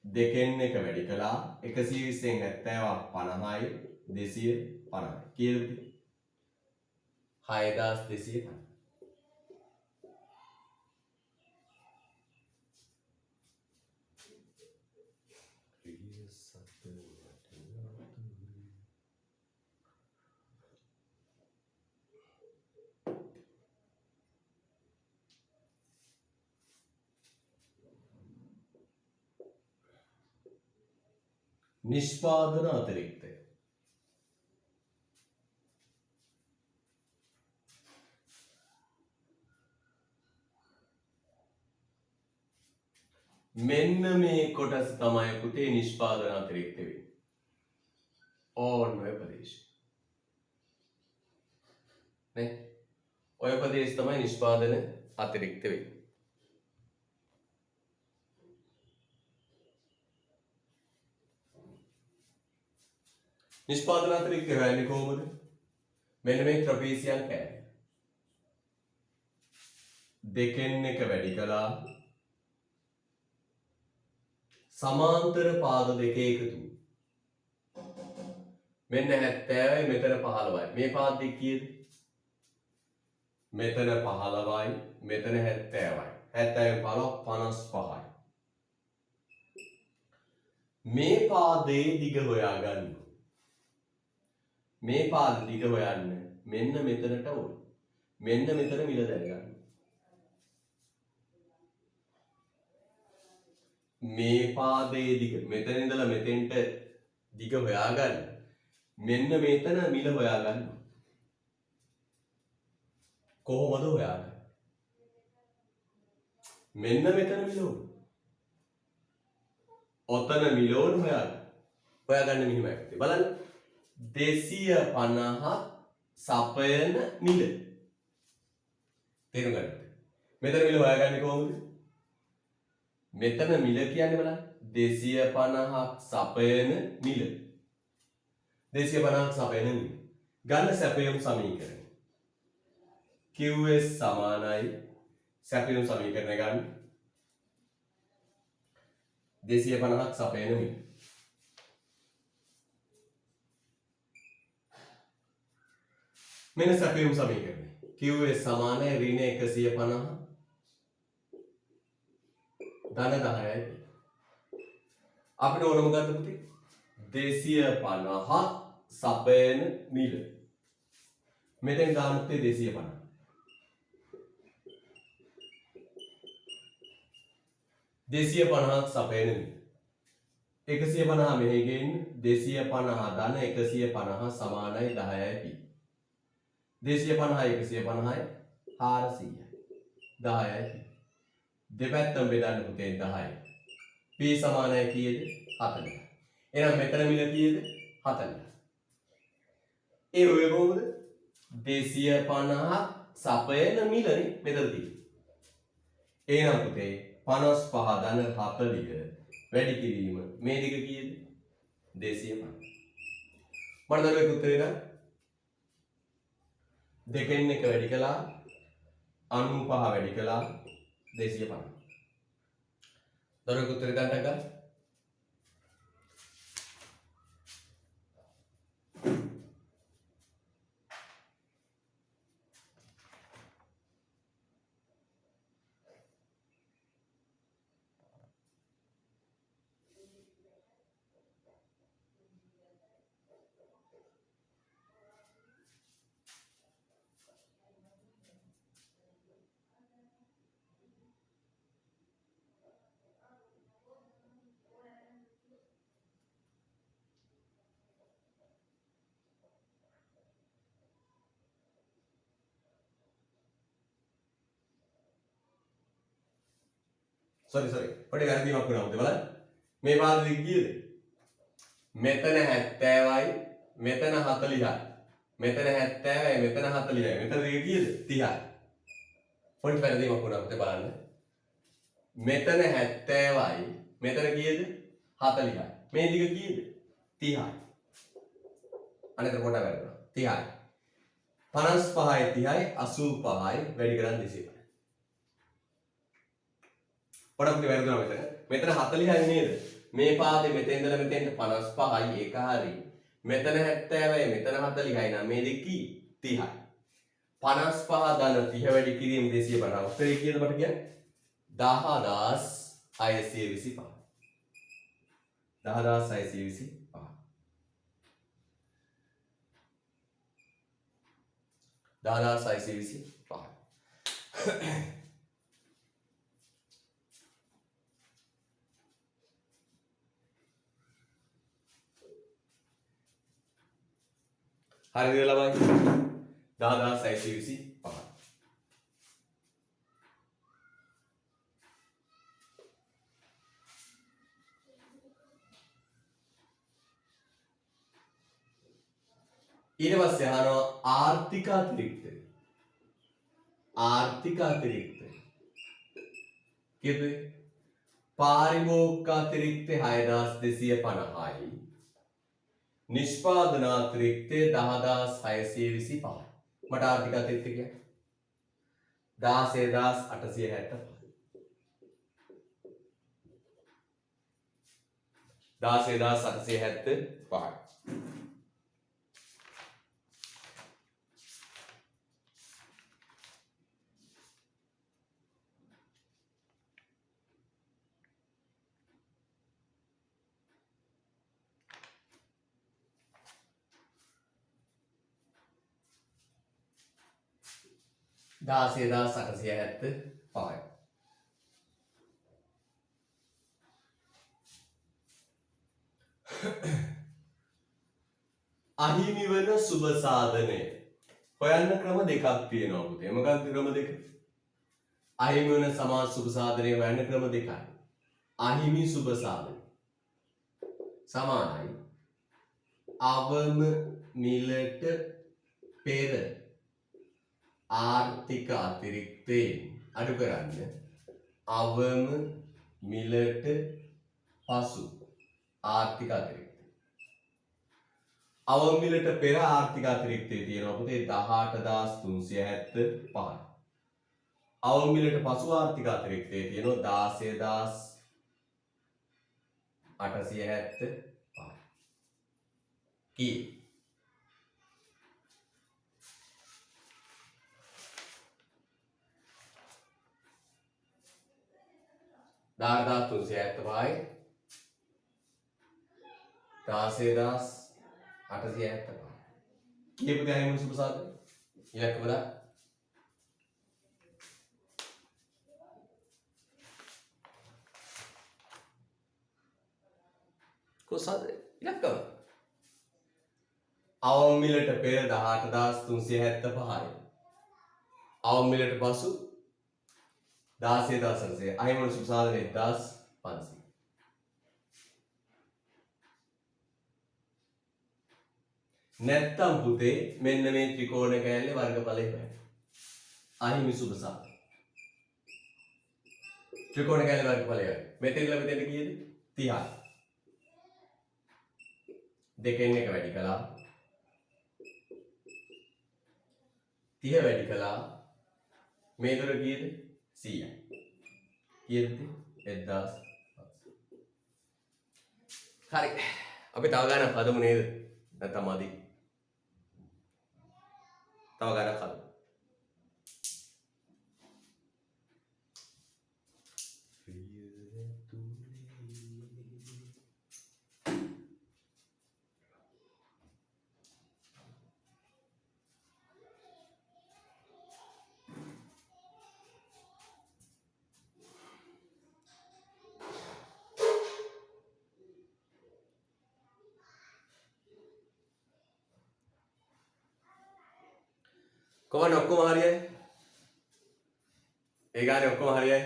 දෙකෙන් එක වැඩි කළා 120න් 70 50යි 250. කීයද? 6250. නිෂ්පාදන අතිරික්තය. මෙන්න මේ කොටස තමයි පුතේ නිෂ්පාදන අතිරික්තය වෙන්නේ. ඕන්න ඔය ප්‍රදේශය. නේ? ඔය ප්‍රදේශ තමයි නිෂ්පාදන අතිරික්ත වෙන්නේ. නිෂ්පාදන අතිරික්තය වෙන්නේ කොහොමද? මෙන්න මේ ට්‍රපීසියන් කෑල්ල. දෙකෙන් එක වැඩි කළා සමාන්තර පාද දෙක එකතු. මෙන්න 70යි මෙතන 15යි. මේ පාද දෙක කීයද? මෙතන 15යි මෙතන 70යි. 70න් 15 55යි. මේ පාදයේ දිග හොයාගන්න. මේ පාද දිග හොයන්න මෙන්න මෙතනට ඕන. මෙන්න මෙතන මිල දැනගන්න. මේ පාදයේ දිග මෙතන ඉඳලා මෙතෙන්ට දිග හොයාගන්න. මෙන්න මෙතන මිල හොයාගන්න. කොහොමද හොයාගන්නේ? මෙන්න මෙතන මිල ඕන. ඔතන මිල ඕන හොයාගන්න. හොයාගන්න මෙහිමයි. බලන්න 250 සපයන මිල. තේරුම් ගන්න. මෙතන මිල හොයාගන්නේ කොහොමද? මෙතන මිල කියන්නේ බලන්න 250ක් සපයන මිල. 250ක් සපයන මිල. ගන්න සැපයුම් සමීකරණය. QS සමානයි සැපයුම් සමීකරණය ගන්න 250ක් සපයන මිල. මෙන්න සැපයුම් සමීකරණය. QS සමානයි ඍණ 150 ධන 10යි. අපිට ඕන මොකද්ද පුතේ? 250 සපයන මිල. මෙතෙන් ගාමුත් 250. 250ක් සපයන මිල. 150 මෙහි ගෙන්න 250 ධන 150 සමානයි 10යි. 250 150යි 400යි 10යි. දෙපැත්තම බෙදන්න පුතේ 10යි. P සමානයි කීයද? 40. එහෙනම් මෙතන මිල කීයද? 40. ඒ ඔය කොහොමද? 250 සපයන මිලනේ මෙතන තියෙන්නේ. එහෙනම් පුතේ 55 ධන 40 වැඩි කිරීම මේ දෙක කීයද? 250. මම දරුවෙක් උත්තරේ ගන්න. දෙකෙන් එක වැඩි කළා 95 වැඩි කළා 250. දරුවෙක් උත්තරේ ගන්න. sorry පොඩි වැරදීමක් වුණා පුතේ බලන්න මේ පාද දිග කීයද මෙතන 70යි මෙතන 40යි මෙතන 70යි මෙතන 40යි මෙතන දිග කීයද 30යි පොඩි වැරදීමක් වුණා පුතේ බලන්න මෙතන 70යි මෙතන කීයද 40යි මේ දිග කීයද 30යි අනේතර කොට වැරදුනා 30යි 55යි 30යි 85යි වැඩි කරන් 200යි පොඩක් වැරදුනා මෙතන 40යි නේද මේ පාදේ මෙතෙන් ඉඳලා මෙතෙන්ට 55යි ඒක හරි මෙතන 70යි මෙතන 40යි නම් මේ දෙක කී 30යි 55 ධන 30 වැඩි කිරීම 250 උත්තරේ කීයද මට කියන්නේ 10625 10625 10625 හරිද ළමයි 10625 ඊට පස්සේ අහනවා ආර්ථික අතිරික්ත කීයද පාරිභෝගික අතිරික්ත 6250යි නිෂ්පාදන අතිරික්ත 10625 මට ආර්ථික අතිරික්ත කියන්නේ 16875 16875 16875 අහිමි වන සුබ සාධනය හොයන්න ක්‍රම දෙකක් තියෙනවා පුතේ මොකක්ද ක්‍රම දෙක අහිමි වන සමාජ සුබ සාධනය හොයන්න ක්‍රම දෙකයි අහිමි සුබ සාධනය සමානයි අවම මිලට පෙර ආර්ථික අතිරික්තයෙන් අඩු කරන්න අවම මිලට පසු ආර්ථික අතිරික්තය අවම මිලට පෙර ආර්ථික අතිරික්තය තියෙනවා පුතේ 18375 අවම මිලට පසු ආර්ථික අතිරික්තය තියෙනවා 16875 කී දාර්දාස් 375යි 16875 කීප ගෑනුම් සුබ සාධන ඉලක්ක බලන්න කොහොමද ඉලක්ක අවම මිලට පෙර 18375යි අවම මිලට පසු 16000 අහිමි සුබ සාධනයේ 10500 නැත්තම් පුතේ මෙන්න මේ ත්‍රිකෝණ කෑල්ලේ වර්ගඵලය හොයන්න. අහිමි සුබ සාධන. ත්‍රිකෝණ කෑල්ලේ වර්ගඵලය හොයන්න. මෙතෙන්ලා මෙතෙන්ට කීයද? 30යි. දෙකෙන් එක වැඩි කළා. 30 වැඩි කළා. මේ දොර කීයද? 100යි. කීයද? 1000. හරි. අපි තව ගණන් හදමු නේද? නැත්නම් මදි. තව ගණන් හදමු. කොහොමද ඔක්කොම හරියයි? ඒ ගානේ ඔක්කොම හරියයි?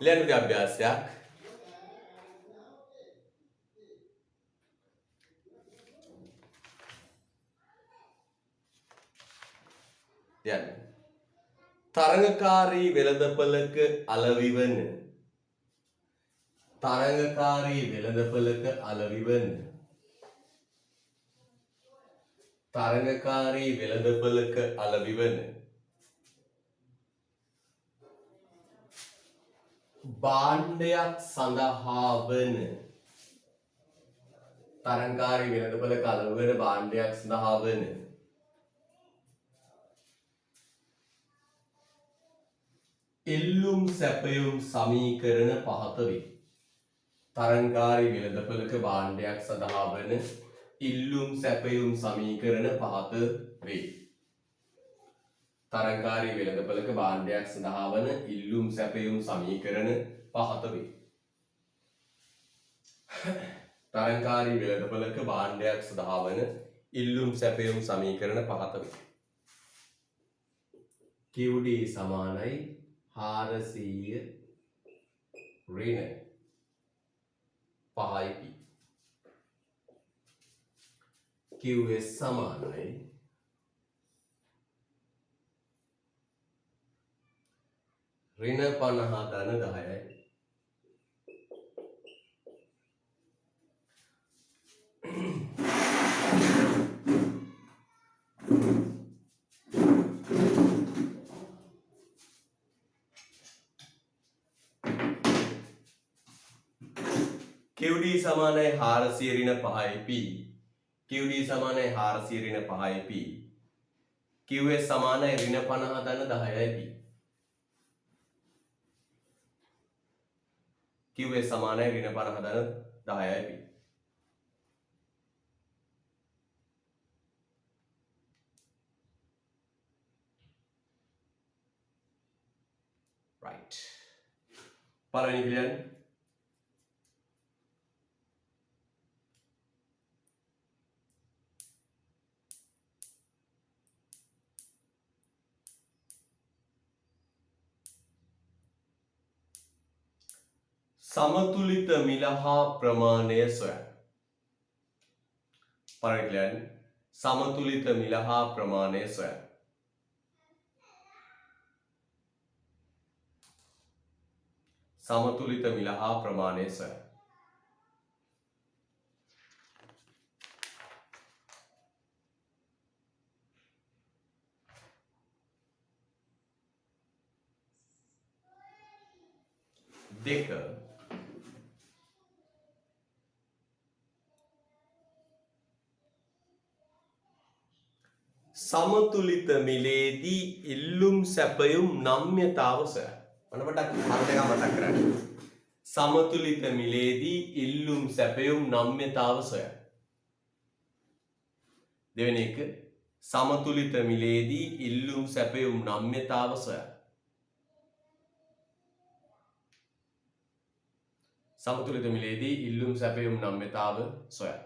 ලියන්න අභ්‍යාසයක්. ලියන්න. තරඟකාරී වෙළඳපළක අලවිවන තරඟකාරී වෙළඳපළක අලවිවන තරඟකාරී වෙළඳපළක අලවිවන භාණ්ඩයක් සඳහා වන තරඟකාරී වෙළඳපළක අලවිවන භාණ්ඩයක් සඳහා වන ඉල්ලුම් සැපයුම් සමීකරණ පහත වේ. තරංකාරී වෙළඳපළක භාණ්ඩයක් සඳහා වන ඉල්ලුම් සැපයුම් සමීකරණ පහත වේ. තරංකාරී වෙළඳපළක භාණ්ඩයක් සඳහා වන ඉල්ලුම් සැපයුම් සමීකරණ පහත වේ. තරංකාරී වෙළඳපළක භාණ්ඩයක් සඳහා වන ඉල්ලුම් සැපයුම් සමීකරණ පහත වේ. QD සමානයි 400 ඍණ 5p. QS සමානයි ඍණ 50 ධන 10යි. QD සමානයි 400 ඍණ 5p. QD සමානයි 400 ඍණ 5p. QS සමානයි ඍණ 50 ධන 10යි p. QS සමානයි ඍණ 50 ධන 10යි p. right. පළවෙනි පිළියම් समतुलित मिल हा प्रमाणය සොයන්න. පළවෙනි समतुलित मिल हा प्रमाණය සොයන්න. समतुलित मिल हा प्रमाණය සොයන්න. දෙක समतुलित මිලේදී ඉල්ලුම් සැපයුම් නම්‍යතාව සොයන්න. ඔන්න පොඩ්ඩක් හර දෙක මතක් කරගන්න. समतुलित මිලේදී ඉල්ලුම් සැපයුම් නම්‍යතාව සොයන්න. දෙවෙනි එක समतुलित මිලේදී ඉල්ලුම් සැපයුම් නම්‍යතාව සොයන්න. समतुलित මිලේදී ඉල්ලුම් සැපයුම් නම්‍යතාව සොයන්න.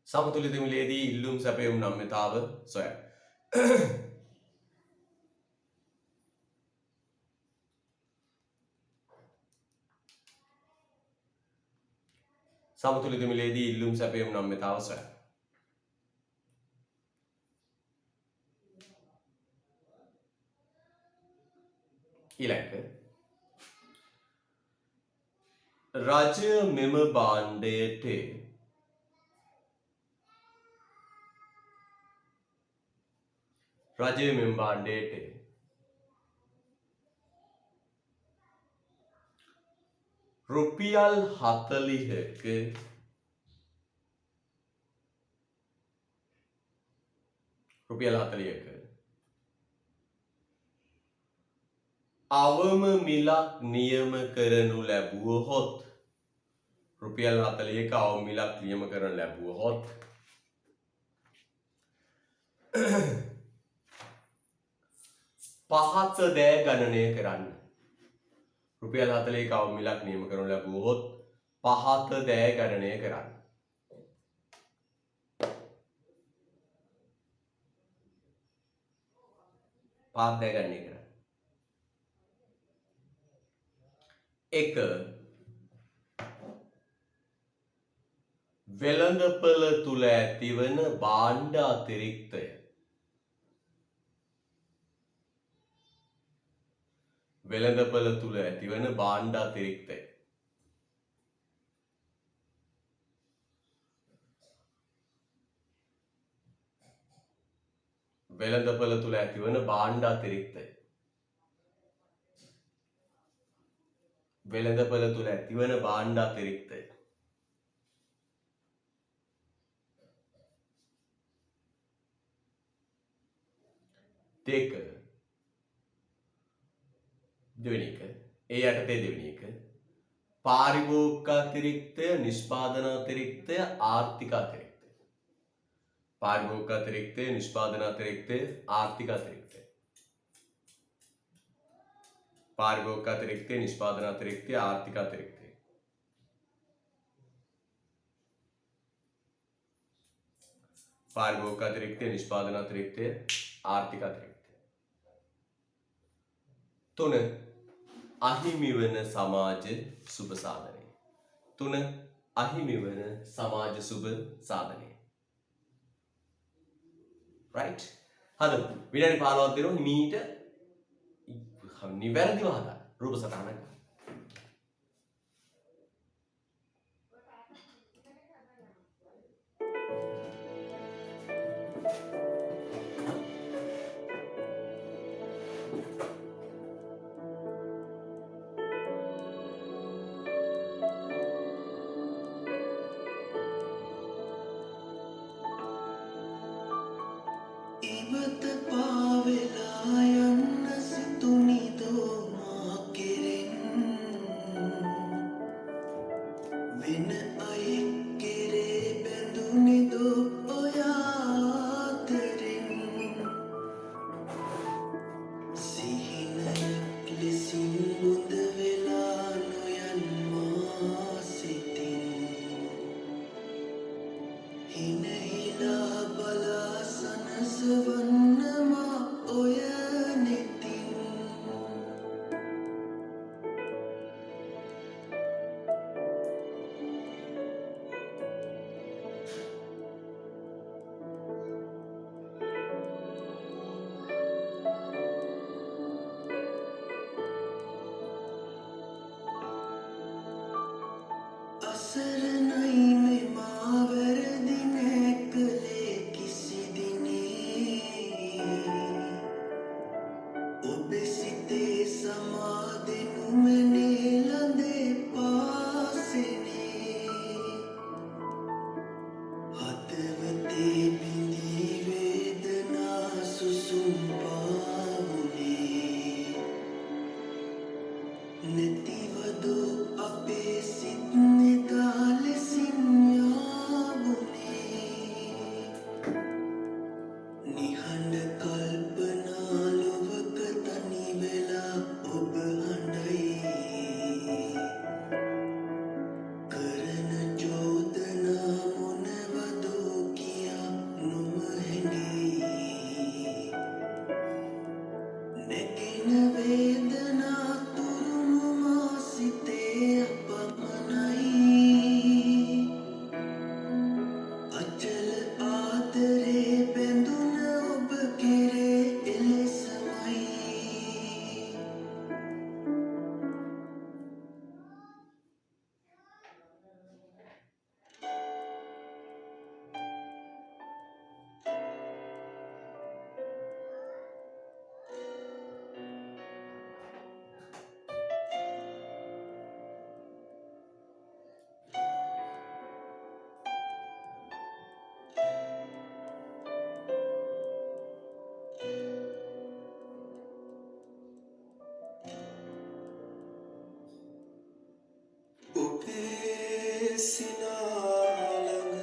समतुलित මිලේදී ඉල්ලුම් සැපයුම් නම්‍යතාව සොයන්න. समतुलित මිලේදී ඉල්ලුම් සැපයුම් නම්‍යතාව සොයන්න. ඊළඟ රජය මෙම භාණ්ඩයට රජය මෙම භාණ්ඩයට රුපියල් 40ක අවම මිලක් නියම කරනු ලැබුවහොත් රුපියල් 40ක අවම මිලක් නියම කරනු ලැබුවහොත් පහත දෑ ගණනය කරන්න. රුපියල් 40ක අවම මිලක් නියම කරනු ලැබුවහොත් පහත දෑ ගණනය කරන්න. පහත දෑ ගණනය කරන්න. 1 වෙළඳපළ තුල ඇතිවන භාණ්ඩ අතිරික්තය. වෙළඳපළ තුල ඇතිවන භාණ්ඩ අතිරික්තය. වෙළඳපළ තුල ඇතිවන භාණ්ඩ අතිරික්තය. වෙළඳපළ තුල ඇතිවන භාණ්ඩ අතිරික්තය. දෙක දෙවෙනි එක ඒ යටතේ දෙවෙනි එක පාරිභෝගික අතිරික්තය, නිෂ්පාදන අතිරික්තය, ආර්ථික අතිරික්තය. පාරිභෝගික අතිරික්තය, නිෂ්පාදන අතිරික්තය, ආර්ථික අතිරික්තය. පාරිභෝගික අතිරික්තය, නිෂ්පාදන අතිරික්තය, ආර්ථික අතිරික්තය. පාරිභෝගික අතිරික්තය, නිෂ්පාදන අතිරික්තය, ආර්ථික අතිරික්තය. 3 අහිමි වන සමාජ සුබ සාධනය. 3 අහිමි වන සමාජ සුබ සාධනය. right හදමු. විනාඩි 15ක් දෙනවා හිමීට නිවැරදිව හදන්න. රූප සටහනක්. ඉවත පාවෙලා යන්න සිතුනිදෝ මා කෙරෙන් වෙන අයෙක් කෙරේ බැඳුනිදෝ ඔයාතරෙන් සිහිනයක් ලෙසින් මුද වෙලා නොයන් මා සිතින් හිනහිලා බලා සනසවන්නමා ඔය නෙතින් අසරණයි මෙමා වැරදි නෑ කළේ කිසි දිනේ ඔබ සිතේ සමාදෙනුමනේ ළඳේ පාසෙනේ හදවතේ බිඳී වේදනා සුසුම් පාවුනේ නැතිවදෝ අපේ සිත් නිදා ලෙසින් යාවුනේ නිහඬ කල්පනා ලොවක තනි වෙලා ඔබ හඬයි කරන චෝදනා මොනවදෝ කියා නොම හැඟී නැගෙන වේදනා තුරුණු මා සිතේ අපමණයි අචල ආදරේ බැඳුන ඔබ කෙරේ එලෙසමයි ඔබේ සිනාලඟ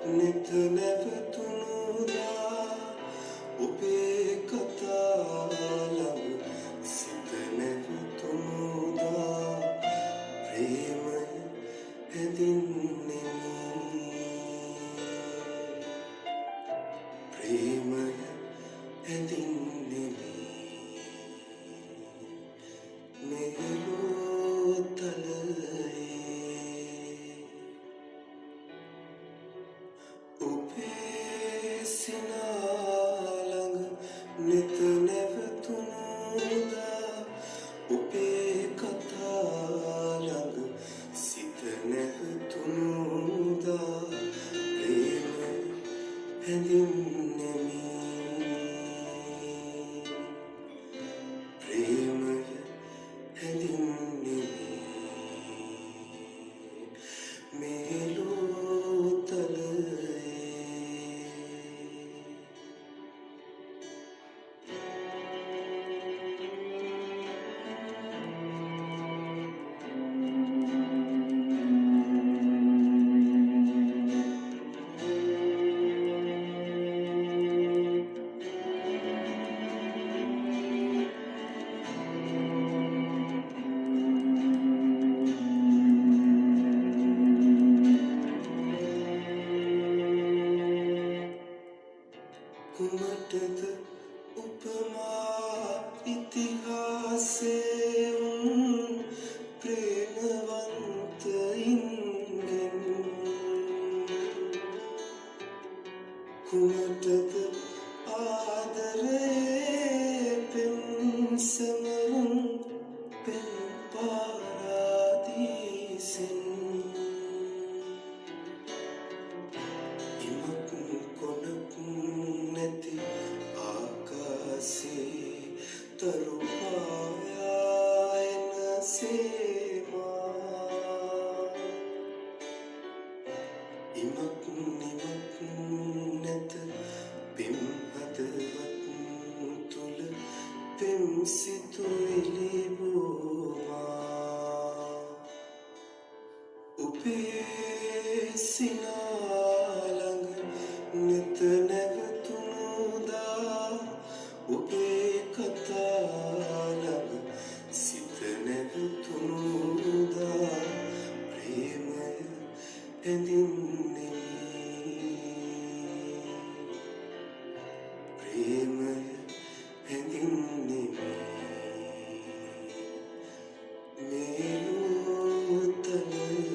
නිත නැවතුණුදා ඔබේ කතාලඟ සිත නැවතුණුදා ප්‍රේමය කුමටද උපමා ඉතිහාසය ප්‍රේමවන්තයින්ගෙන් කුමටද ආදරේ පෙම් සමරුම් පෙම් පාරාදීසෙන් ඉමක් කොනක් නැති ආකාසේ තරු පායායන සේමා ඉමක් නිමක් නැත පෙම් හදවත් තුළ පෙම් සිතුවිලි බෝමා උපේ සිනාලඟ නෙත නැවතුණුදා ඔබේ කතාලඟ සිත නැවතුණුදා ප්‍රේමය හැඳින්නෙමි ප්‍රේමය හැඳින්නෙමි මේ නූතනයේ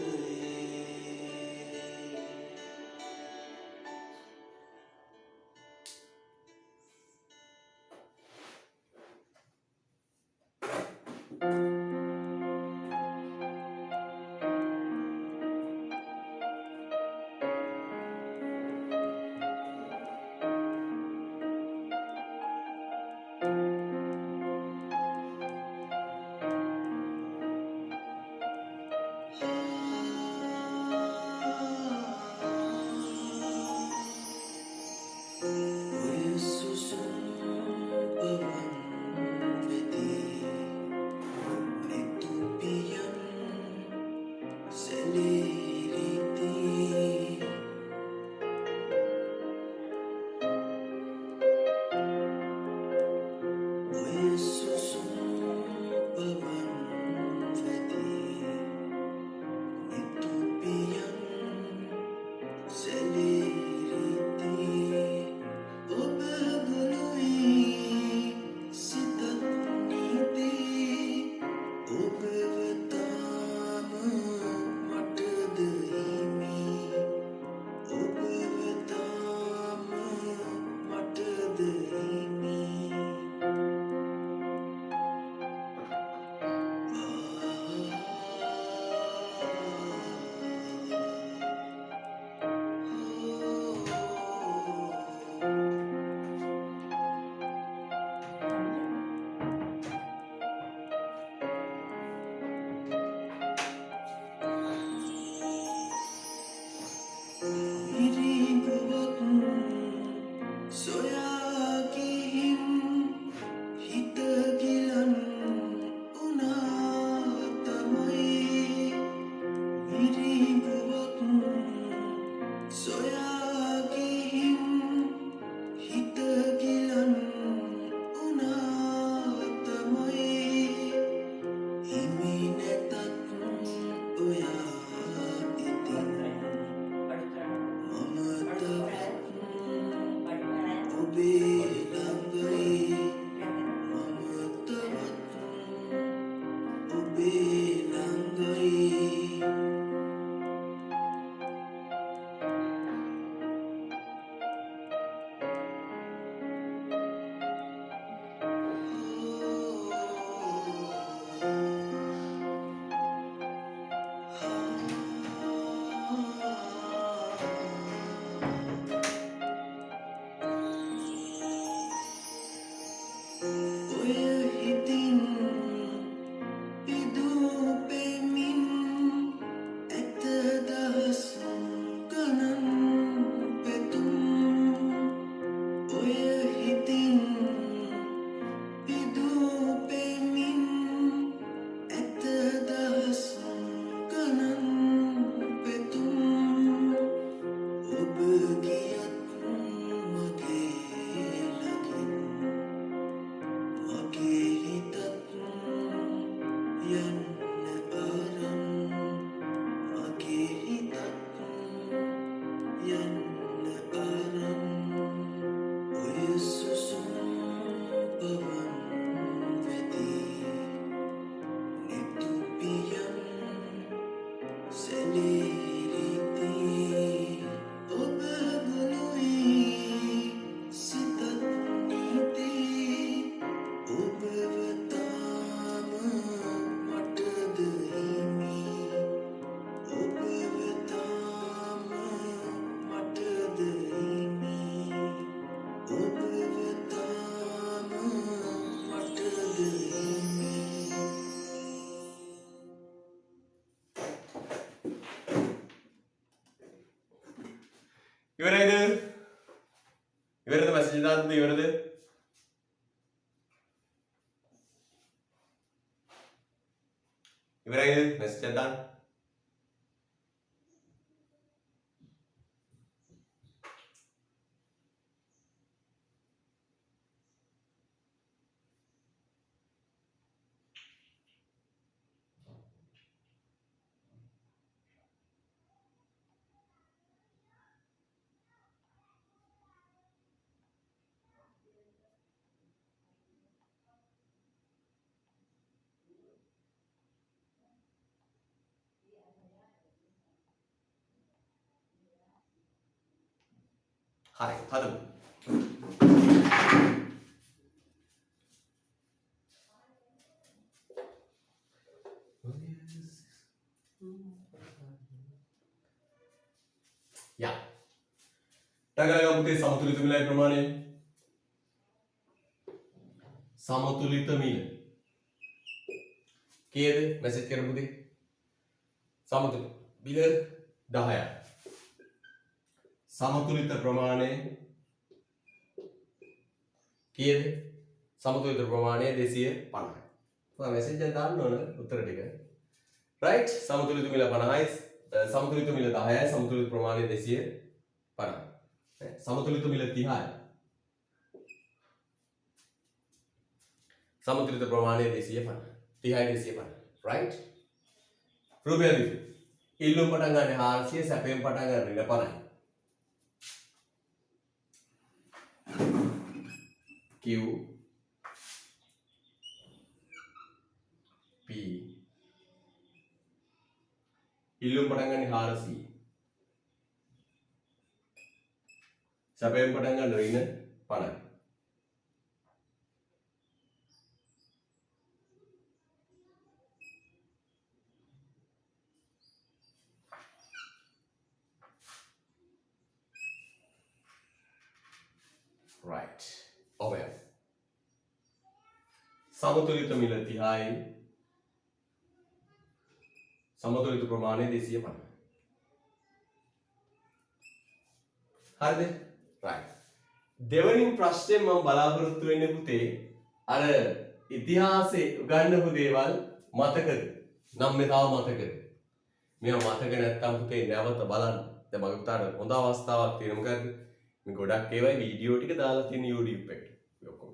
ඉවරයිද? ඉවරද මැසේජ් දාන්න ඉවරද? ඉවරයිද මැසේජ් දාන්න? හරි හදමු. යා. ටගලගමු පුතේ සමතුලිත මිලයි ප්‍රමාණය. සමතුලිත මිල. කීයද? මැසේජ් කරමු පුතේ. සමතුලිත මිල 10යි. සමතුලිත ප්‍රමාණය කීයද? සමතුලිත ප්‍රමාණය 250යි. ඔයා මැසේජ් එක දාන්න ඕන උත්තර ටික. right? සමතුලිත මිල 50යි. සමතුලිත මිල 10යි. සමතුලිත ප්‍රමාණය 250යි. සමතුලිත මිල 30යි. සමතුලිත ප්‍රමාණය 250. 30යි 250. right? රුපියල් විතර. ඉල්ලුම් පටන් ගන්න 400 සැපයෙන් පටන් ගන්න 50යි. Q P ඉල්ලුම් පටන් ගන්න 400 සැපයෙන් පටන් ගන්න ඍණ 50යි. right. ඔබේ සමතුලිත මිල 30යි. සමතුලිත ප්‍රමාණය 250. හරිද? right. දෙවෙනි ප්‍රශ්නේ මම බලාපොරොත්තු වෙන්නේ පුතේ අර ඉතිහාසයේ උගන්වපු දේවල් මතකද? නම් මේ තාම මතකද? මේවා මතක නැත්තම් පුතේ නැවත බලන්න. දැන් මගේ පුතාට හොඳ අවස්ථාවක් තියෙනවා. මොකද මේ ගොඩක් ඒවායි වීඩියෝ ටික දාලා තියෙන YouTube එකට. ඔක්කොම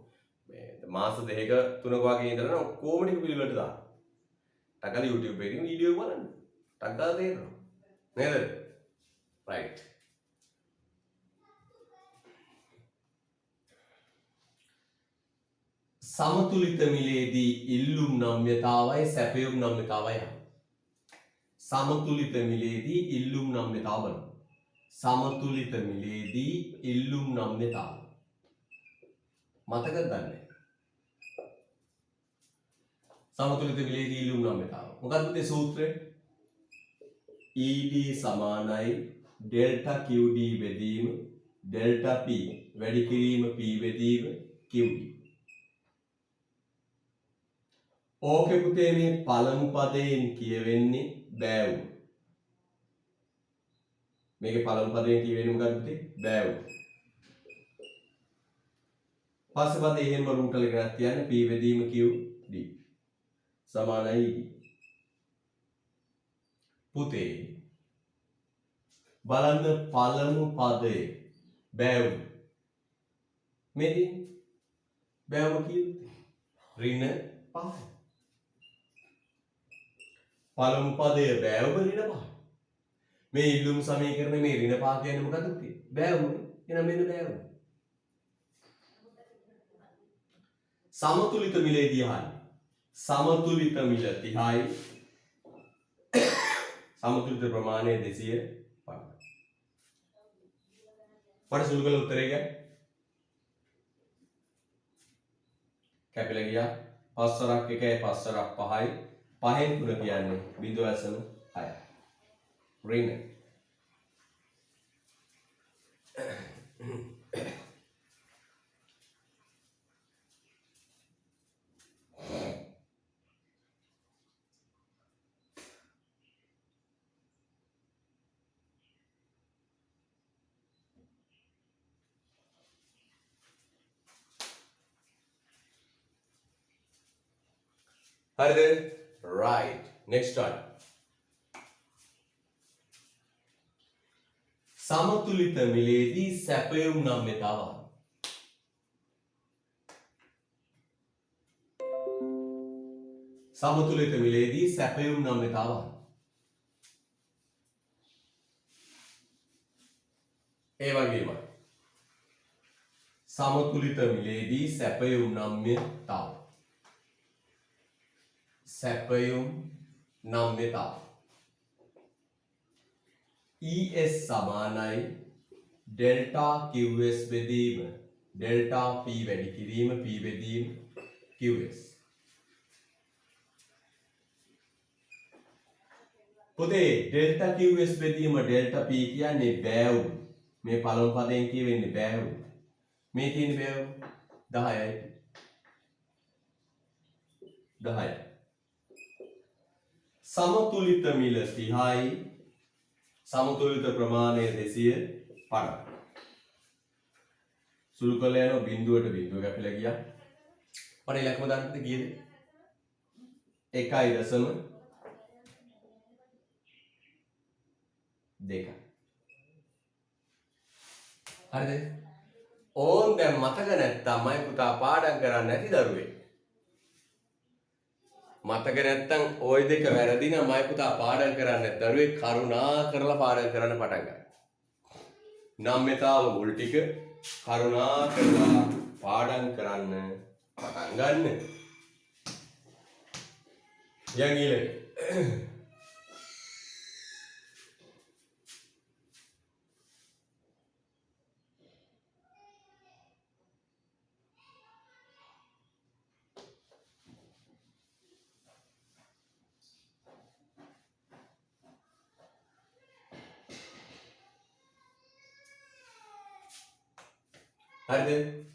මේ මාස දෙකක තුනක වගේ ඉඳලා ඔක්කොම ටික පිළිවෙලට දාන්න. ටකල YouTube එකේ වීඩියෝ බලන්න. ටක් ගාලා තේරෙනවා. නේද? right. සමතුලිත මිලේදී ඉල්ලුම් නම්‍යතාවයි සැපයුම් නම්‍යතාවයි. සමතුලිත මිලේදී ඉල්ලුම් නම්‍යතාව බලමු. සමතුලිත මිලේදී ඉල්ලුම් නම්‍යතාව. මතකද දන්නේ? සමතුලිත මිලේදී ඉල්ලුම් නම්‍යතාව. මොකක්ද මේ සූත්‍රය? ED සමානයි ඩෙල්ටා QD බෙදීම ඩෙල්ටා P වැඩි කිරීම P බෙදීම QD. ඕකේ පුතේ මේ පළමු පදයෙන් කියවෙන්නේ බෑවුම. මේකේ පළමු පදයෙන් කියවෙන්නේ මොකක්ද පුතේ? බෑවුම. පස්සේ පදේ එහෙම රූට් එක ගෙනත් තියන්න P බෙදීම QD සමානයි ED. පුතේ බලන්න පළමු පදයේ බෑවුම. මේදී බෑවුම කියන්නේ ඍණ 5. පළමු පදයේ බෑවුම ඍණ 5. මේ ඉල්ලුම් සමීකරණය මේ ඍණ 5 කියන්නේ මොකද්ද පුතේ? බෑවුම. එහෙනම් මෙන්න බෑවුම. සමතුලිත මිලේදී අහන්නේ. සමතුලිත මිල 30යි. සමතුලිත ප්‍රමාණය 250. මට සුළු කළ උත්තරය ගියා. කැපිලා ගියා. 5 වරක් 1යි 5 වරක් 5යි. 5න් 3 කියන්නේ 0.6යි. ඍණ. හරිද? right. next one. සමතුලිත මිලේදී සැපයුම් නම්‍යතාව. සමතුලිත මිලේදී සැපයුම් නම්‍යතාව. ඒ වගේමයි. සමතුලිත මිලේදී සැපයුම් නම්‍යතාව. සැපයුම් නම්‍යතාව. ES සමානයි ඩෙල්ටා QS බෙදීම ඩෙල්ටා P වැඩි කිරීම P බෙදීම QS. පුතේ ඩෙල්ටා QS බෙදීම ඩෙල්ටා P කියන්නේ බෑවුම්. මේ පළමු පදයෙන් කියවෙන්නේ බෑවුම්. මේ තියෙන බෑවුම් 10යි. 10යි. සමතුලිත මිල 30යි. සමතුලිත ප්‍රමාණය 250. සුළු කළ යන බිඳුවට බිඳුව කැපිලා ගියා. මට ඉලක්කම දාන්නද කීයද? 1.2. හරිද? ඕන් දැන් මතක නැත්තම් මයි පුතා පාඩම් කරන්නේ නැති දරුවෙක්. මතක නැත්තම් ওই දෙක වැරදි නම් මයි පුතා පාඩම් කරන්නේ දරුවෙක් කරුණා කරලා පාඩම් කරන්න පටන් ගන්න. නම්‍යතාව මුල් ටික කරුණා කරලා පාඩම් කරන්න පටන් ගන්න. යන් ඊළඟ හරිද?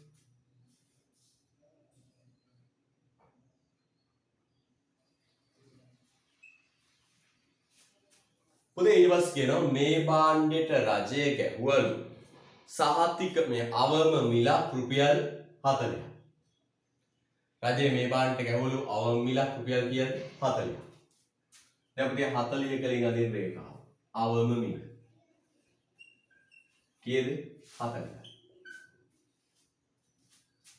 පුතේ ඊට පස්සේ කියනවා මේ භාණ්ඩයට රජය ගැහුවලු සහතික මේ අවම මිල රුපියල් 40. රජය මේ භාණ්ඩයට ගැහුවලු අවම මිල රුපියල් කීයද? 40. දැන් පුතේ 40 කලින් අදින් රේඛාව. අවම මිල කීයද? 40.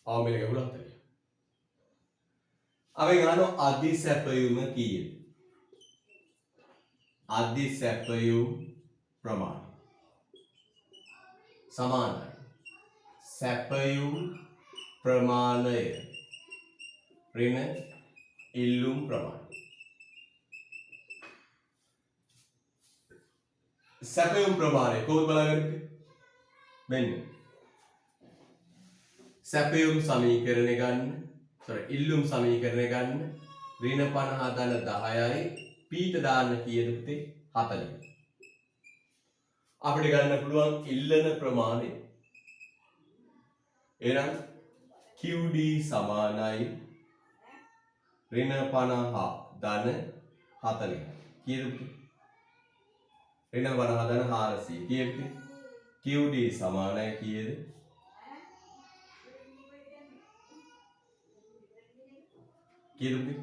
අවම මිල ගැහුවලු 40. අපි ගන්නවා අධිසැපයුම කීයද? අධිසැපයුම් ප්‍රමාණය සමානයි සැපයුම් ප්‍රමාණය ඍණ ඉල්ලුම් ප්‍රමාණය. සැපයුම් ප්‍රමාණය කොහොමද බලගන්නේ? මෙන්න සැපයුම් සමීකරණය ගන්න ඉල්ලුම් සමීකරණය ගන්න ඍණ 50 ධන 10යි පීට දාන්න කීයද පුතේ? 40. අපිට ගන්න පුළුවන් ඉල්ලන ප්‍රමාණය. එහෙනම් QD සමානයි ඍණ 50 ධන 40. කීයද පුතේ? ඍණ 50 ධන 400. කීයද පුතේ? QD සමානයි කීයද? කීයද පුතේ?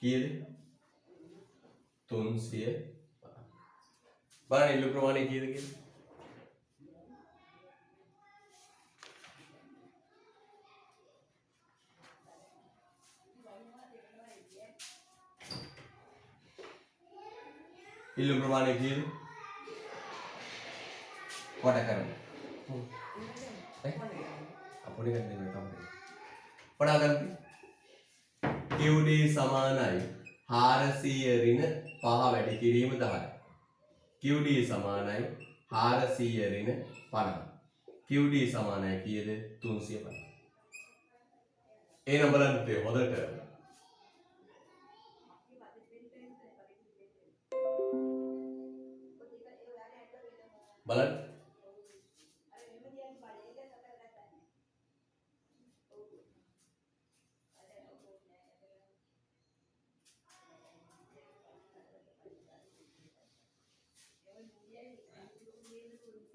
කීයද? 300. බලන්න ඉල්ලු ප්‍රමාණය කීයද කියලා. ඉල්ලු ප්‍රමාණය කීයද? කොට කරන්න. අපොඩි ගන්න තමයි. පඩා ගන්න. QD සමානයි 400 ඍණ 5 වැඩි කිරීම 10. QD සමානයි 400 ඍණ 50. QD සමානයි කීයද? 350. එහෙනම් බලන්න පුතේ හොඳට බලන්න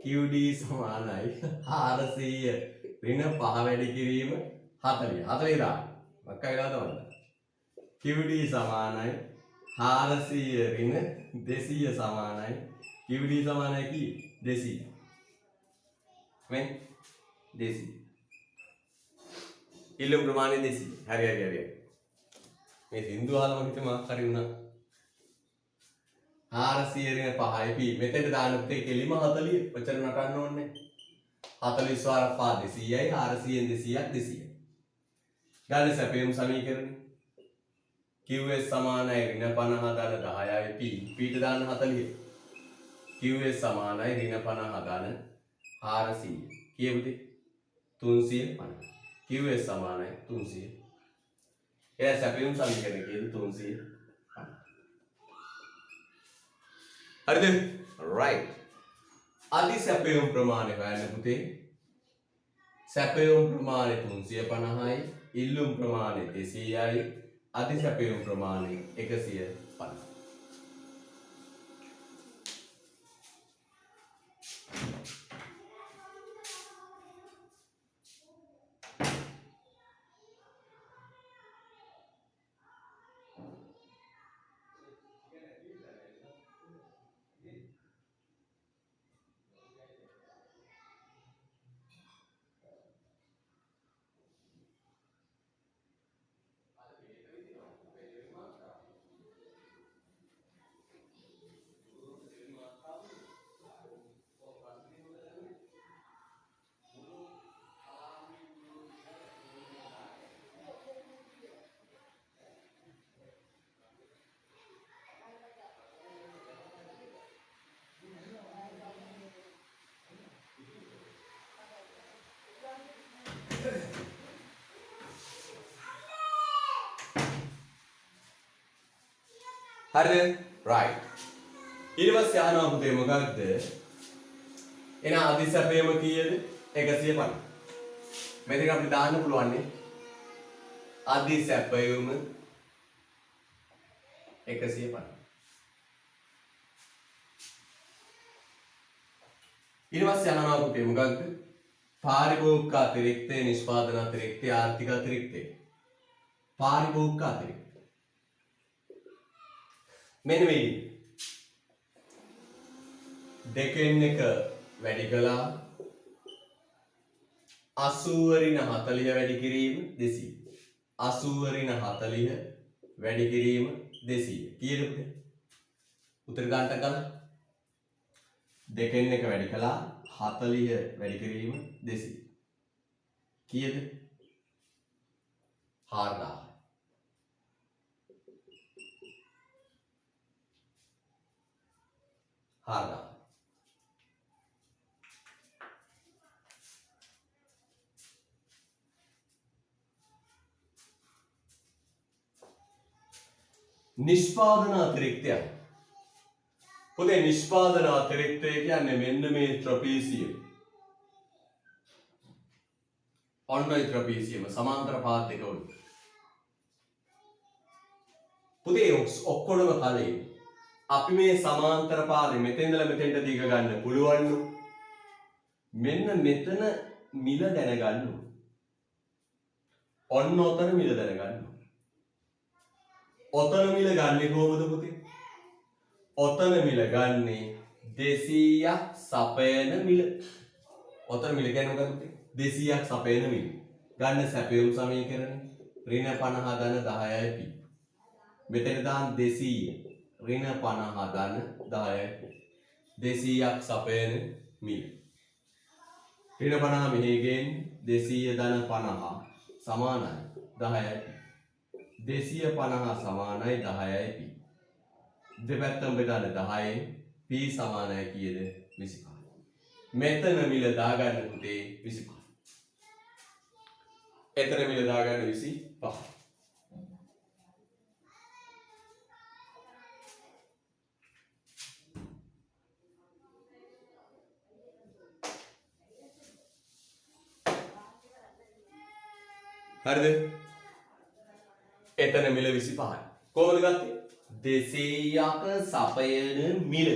QD සමානයි 400 ඍණ 5 වැඩි කිරීම 40. 40 දාන්න. මොකක් වෙලාද බලන්න. QD සමානයි 400 ඍණ 200 සමානයි QD සමානයි කී 200. මේ 200. ඉල්ලුම් ප්‍රමාණය 200. හරි. මේ සින්දු අහලා මම හිතුවේ මොකක් හරි වුණා. 400 ඍණ 5යි p මෙතෙන්ට දාන්න පුතේ කෙලිම 40. ඔච්චර නටන්න ඕනේ. 40 වාර 5 200යි 400න් 200ක් 200යි. ගාන සැපයුම් සමීකරණය QS සමානයි ඍණ 50 ධන 10යි p p ට දාන්න 40. QS සමානයි ඍණ 50 ධන 400. කියමුද 350. QS සමානයි 300. එයා සැපයුම් සමීකරණය කියද 350. හරිද? right. අධි සැපයුම් ප්‍රමාණය හොයන්න පුතේ. සැපයුම් ප්‍රමාණය 350යි, ඉල්ලුම් ප්‍රමාණය 200යි, අධි සැපයුම් ප්‍රමාණය 150. හරිද? right. ඊට පස්සේ අහනවා පුතේ මොකක්ද? එන අධි සැපයම කීයද? 150. මෙතන අපිට දාන්න පුළුවන් නේ. අධි සැපයම 150. ඊට පස්සේ අහනවා පුතේ මොකක්ද? පාරිභෝගික අතිරික්තය, නිෂ්පාදන අතිරික්තය, ආර්ථික අතිරික්තය. පාරිභෝගික අතිරික්තය මෙන්න මේ දෙකෙන් එක වැඩි කළා 80 ඍණ 40 වැඩි කිරීම 200. 80 ඍණ 40 වැඩි කිරීම 200. කීයද පුතේ? උත්තර ගන්නට කලින් දෙකෙන් එක වැඩි කළා 40 වැඩි කිරීම 200. කීයද? 4000. නිෂ්පාදන අතිරික්තය. පුතේ නිෂ්පාදන අතිරික්තය කියන්නේ මෙන්න මේ ට්‍රපීසියම්. ඔන්නයි ට්‍රපීසියම සමාන්තර පාත් දෙක උඩ. පුතේ ඔක්කොම කලින් අපි මේ සමාන්තර පාදේ මෙතෙන් ඉඳලා මෙතෙන්ට දිග ගන්න පුළුවන් නු. මෙන්න මෙතන මිල දැනගන්න. ඔන්න ඔතන මිල දැනගන්න. ඔතන මිල ගන්නේ කොහොමද පුතේ? ඔතන මිල ගන්නේ 200ක් සපයන මිල. ඔතන මිල කියන්නේ මොකක්ද පුතේ? 200ක් සපයන මිල. ගන්න සැපයුම් සමීකරණය ඍණ 50 ධන 10යි p. මෙතන දාන්න 200 ඍණ 50 ධන 10යි p. 200ක් සපයන මිල. ඍණ 50 මෙහි ගේන්නේ 200 ධන 50 සමානයි 10යි p. 250 සමානයි 10යි p. දෙපැත්තම බෙදාන 10න් p සමානයි කීයද? 25. මෙතන මිල දාගන්න පුතේ 25. එතන මිල දාගන්න 25. හරිද? එතන මිල 25යි. කොහොමද ගත්තේ? 200ක සපයන මිල.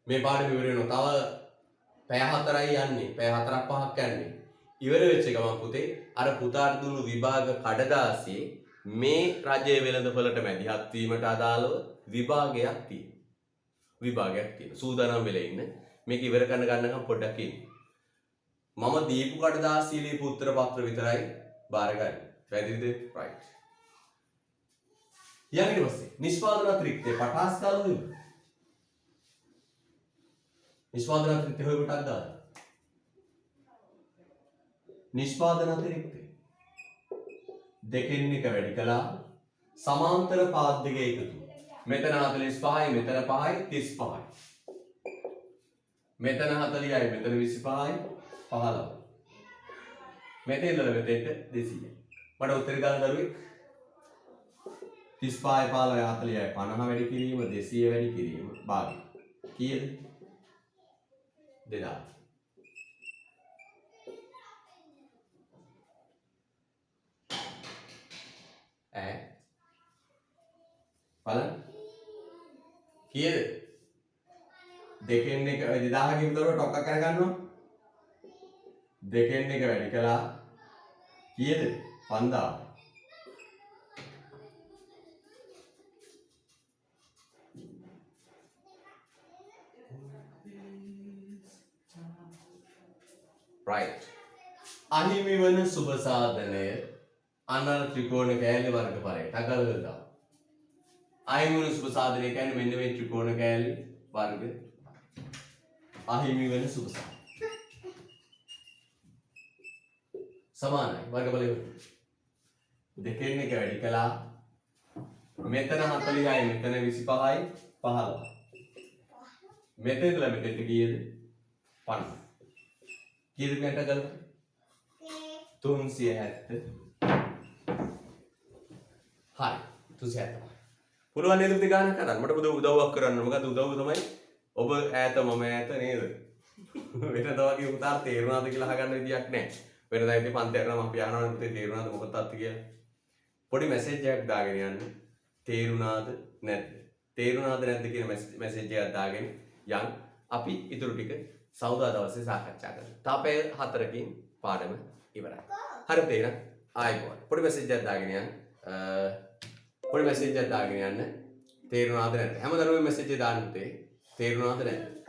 මේ පාඩම ඉවර වෙනවා. තව පැය 4යි යන්නේ. පැය 4ක් 5ක් යන්නේ. ඉවර වෙච්ච ගමන් පුතේ අර පුතාට දුන්නු විභාග කඩදාසියේ මේ රජයේ වෙළඳපොළට මැදිහත් වීමට අදාළව විභාගයක් තියෙනවා. සූදානම් වෙලා ඉන්න. මේක ඉවර කරන්න ගන්නකම් පොඩ්ඩක් ඉන්න. මම දීපු කඩදාසියේ ලියපු උත්තර පත්‍ර විතරයි බාරගන්නේ. පැහැදිලිද? right. ඊට පස්සේ නිෂ්පාදන අතිරික්තය පටාස් කාලෝ වෙනවා. නිෂ්පාදන අතිරික්තය හොය කොටක් දාලා. නිෂ්පාදන අතිරික්තය දෙකෙන් එක වැඩි කළා සමාන්තර පාත් දෙක එකතු. මෙතන 45යි මෙතන 5යි 35යි. මෙතන 40යි මෙතන 25යි 15. මෙතන ඉඳලා මෙතෙන්ට 200යි. මට උත්තර ගන්න දරුවෙක් 35යි 15යි 40යි 50 වැඩි කිරීම 200 වැඩි කිරීම භාගය. කීයද? 2000. බලන්න කීයද? දෙකෙන් එක 2000 කින් දරුවා ටොක්ක කරගන්නවා. දෙකෙන් එක වැඩි කළා කීයද? 5000. right. අහිමි වන සුබ සාධනය අනල් ත්‍රිකෝණ කෑලි වර්ගඵලයට අගලවලා. අහිමි වන සුබ සාධනය කියන්නේ මෙන්න මේ ත්‍රිකෝණ කෑලි වර්ග අහිමි වෙන සුබ සාධනය. සමානයි වර්ගඵලය. දෙකෙන් එක වැඩි කළා. මෙතන 40යි මෙතන 25යි 15. මෙතන ඉඳලා මෙතෙන්ට කීයද? 50. කීයද මෙතන ගලප? 370. හරි 370. පුළුවන් නේද පුතේ ගානක් කරන්න? මට උදව්වක් කරන්න. මොකද උදව්ව තමයි ඔබ ඈත මම ඈත නේද? වෙනද වගේ උදාර තේරුණාද කියලා අහගන්න විදියක් නැහැ. වෙනදා ඉතින් පන්තියට නම් අපි අහනවනේ පුතේ තේරුණාද මොකක්ද අත්ති කියලා. පොඩි මැසේජ් එකක් දාගෙන යන්න. තේරුණාද නැද්ද? තේරුණාද නැද්ද කියන මැසේජ් එකක් දාගෙන යන් අපි ඊටු ටික සෞදා දවසේ සාකච්ඡා කරමු. තාපය 4කින් පාඩම ඉවරයි. හරි තේරෙනවද? ආයිබෝන්. පොඩි මැසේජ් එකක් දාගෙන යන්න. පොඩි මැසේජ් එකක් දාගෙන යන්න. තේරුණාද නැද්ද? හැමදාම මැසේජ් එක දාන්න පුතේ. තේරුණාද නැද්ද?